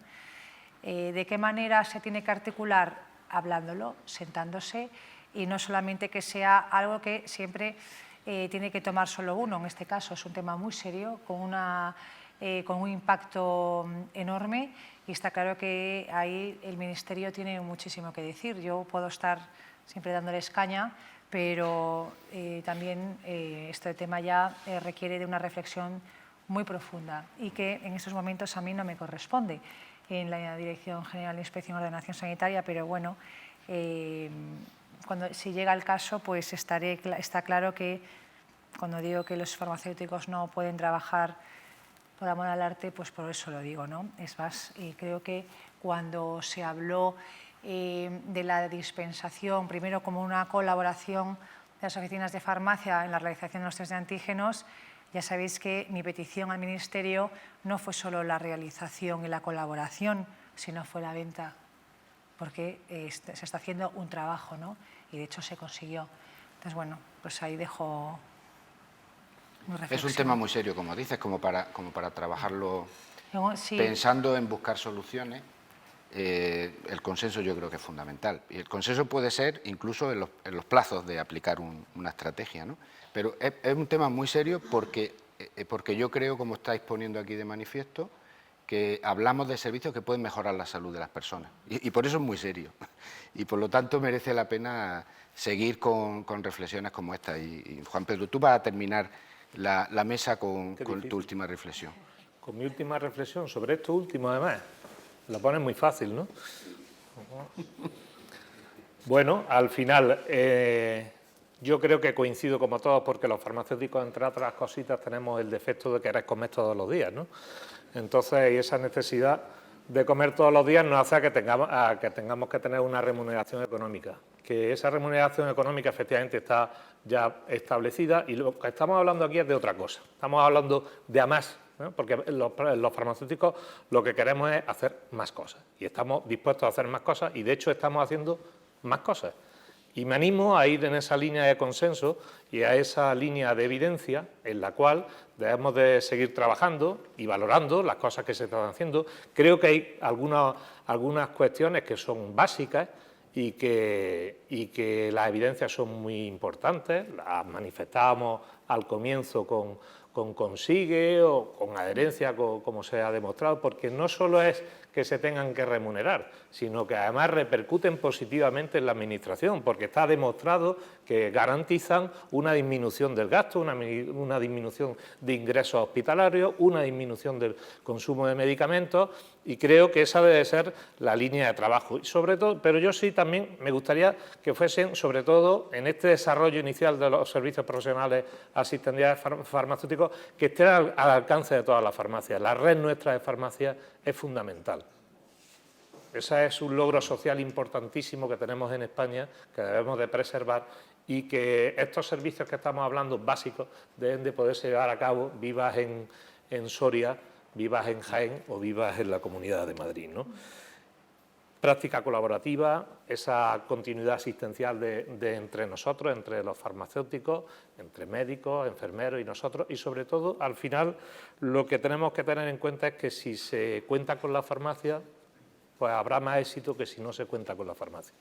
¿De qué manera se tiene que articular? Hablándolo, sentándose, y no solamente que sea algo que siempre tiene que tomar solo uno. En este caso es un tema muy serio, con un impacto enorme, y está claro que ahí el Ministerio tiene muchísimo que decir. Yo puedo estar siempre dándoles caña, pero también este tema ya requiere de una reflexión muy profunda y que en estos momentos a mí no me corresponde en la Dirección General de Inspección y Ordenación Sanitaria, pero bueno, si llega el caso, pues está claro que cuando digo que los farmacéuticos no pueden trabajar por amor al arte, pues por eso lo digo, ¿no? Es más, y creo que cuando se habló de la dispensación, primero como una colaboración de las oficinas de farmacia en la realización de los test de antígenos, ya sabéis que mi petición al Ministerio no fue solo la realización y la colaboración, sino fue la venta, porque se está haciendo un trabajo, ¿no? Y de hecho se consiguió. Entonces, bueno, pues ahí dejo mi reflexión. Es un tema muy serio, como dices, como para trabajarlo Sí. Pensando en buscar soluciones. El consenso yo creo que es fundamental. Y el consenso puede ser incluso en los plazos de aplicar una estrategia, ¿no? Pero es un tema muy serio porque yo creo, como estáis poniendo aquí de manifiesto, que hablamos de servicios que pueden mejorar la salud de las personas. Y por eso es muy serio. Y por lo tanto merece la pena seguir con reflexiones como esta. Y Juan Pedro, tú vas a terminar la mesa con tu última reflexión. Con mi última reflexión sobre esto último, además. Lo pones muy fácil, ¿no? Bueno, al final, yo creo que coincido como todos, porque los farmacéuticos, entre otras cositas, tenemos el defecto de querer comer todos los días, ¿no? Entonces, esa necesidad de comer todos los días nos hace a que tengamos que tener una remuneración económica. Que esa remuneración económica efectivamente está ya establecida y lo que estamos hablando aquí es de otra cosa. Estamos hablando de a más, ¿no? Porque los farmacéuticos lo que queremos es hacer más cosas y estamos dispuestos a hacer más cosas y de hecho estamos haciendo más cosas. Y me animo a ir en esa línea de consenso y a esa línea de evidencia en la cual debemos de seguir trabajando y valorando las cosas que se están haciendo. Creo que hay algunas cuestiones que son básicas y que las evidencias son muy importantes. Las manifestábamos al comienzo con Consigue o con adherencia, como se ha demostrado, porque no solo es que se tengan que remunerar, sino que además repercuten positivamente en la Administración, porque está demostrado que garantizan una disminución del gasto, una disminución de ingresos hospitalarios, una disminución del consumo de medicamentos, y creo que esa debe ser la línea de trabajo. Y sobre todo, pero yo sí también me gustaría que fuesen, sobre todo, en este desarrollo inicial de los servicios profesionales asistenciales farmacéuticos, que estén al alcance de todas las farmacias. La red nuestra de farmacias es fundamental. Ese es un logro social importantísimo que tenemos en España, que debemos de preservar y que estos servicios que estamos hablando, básicos, deben de poderse llevar a cabo, vivas en Soria, vivas en Jaén o vivas en la Comunidad de Madrid, ¿no? Práctica colaborativa, esa continuidad asistencial de entre nosotros, entre los farmacéuticos, entre médicos, enfermeros y nosotros, y sobre todo, al final, lo que tenemos que tener en cuenta es que si se cuenta con la farmacia, pues habrá más éxito que si no se cuenta con la farmacia.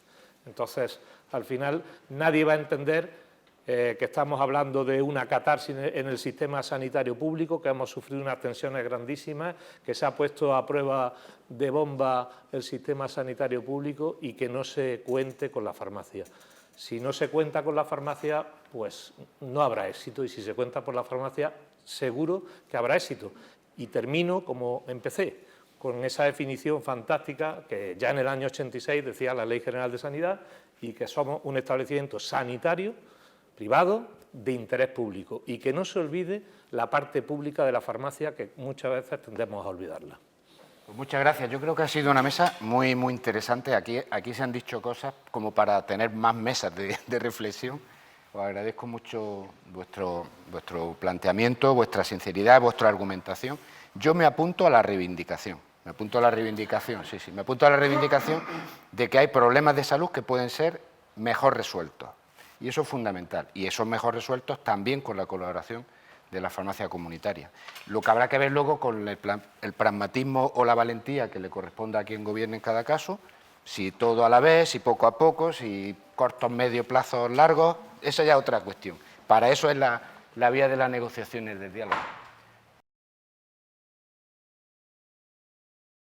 Entonces, al final, nadie va a entender que estamos hablando de una catarsis en el sistema sanitario público, que hemos sufrido unas tensiones grandísimas, que se ha puesto a prueba de bomba el sistema sanitario público y que no se cuente con la farmacia. Si no se cuenta con la farmacia, pues no habrá éxito, y si se cuenta por la farmacia, seguro que habrá éxito. Y termino como empecé, con esa definición fantástica que ya en el año 86 decía la Ley General de Sanidad, y que somos un establecimiento sanitario privado de interés público, y que no se olvide la parte pública de la farmacia, que muchas veces tendemos a olvidarla. Pues muchas gracias. Yo creo que ha sido una mesa muy, muy interesante. Aquí se han dicho cosas como para tener más mesas de reflexión. Os agradezco mucho vuestro planteamiento, vuestra sinceridad, vuestra argumentación. Yo me apunto a la reivindicación. Me apunto a la reivindicación, sí, me apunto a la reivindicación de que hay problemas de salud que pueden ser mejor resueltos. Y eso es fundamental. Y esos mejor resueltos también con la colaboración de la farmacia comunitaria. Lo que habrá que ver luego con el pragmatismo o la valentía que le corresponda a quien gobierne en cada caso, si todo a la vez, si poco a poco, si cortos, medios, plazos largos, esa ya es otra cuestión. Para eso es la vía de las negociaciones, del diálogo.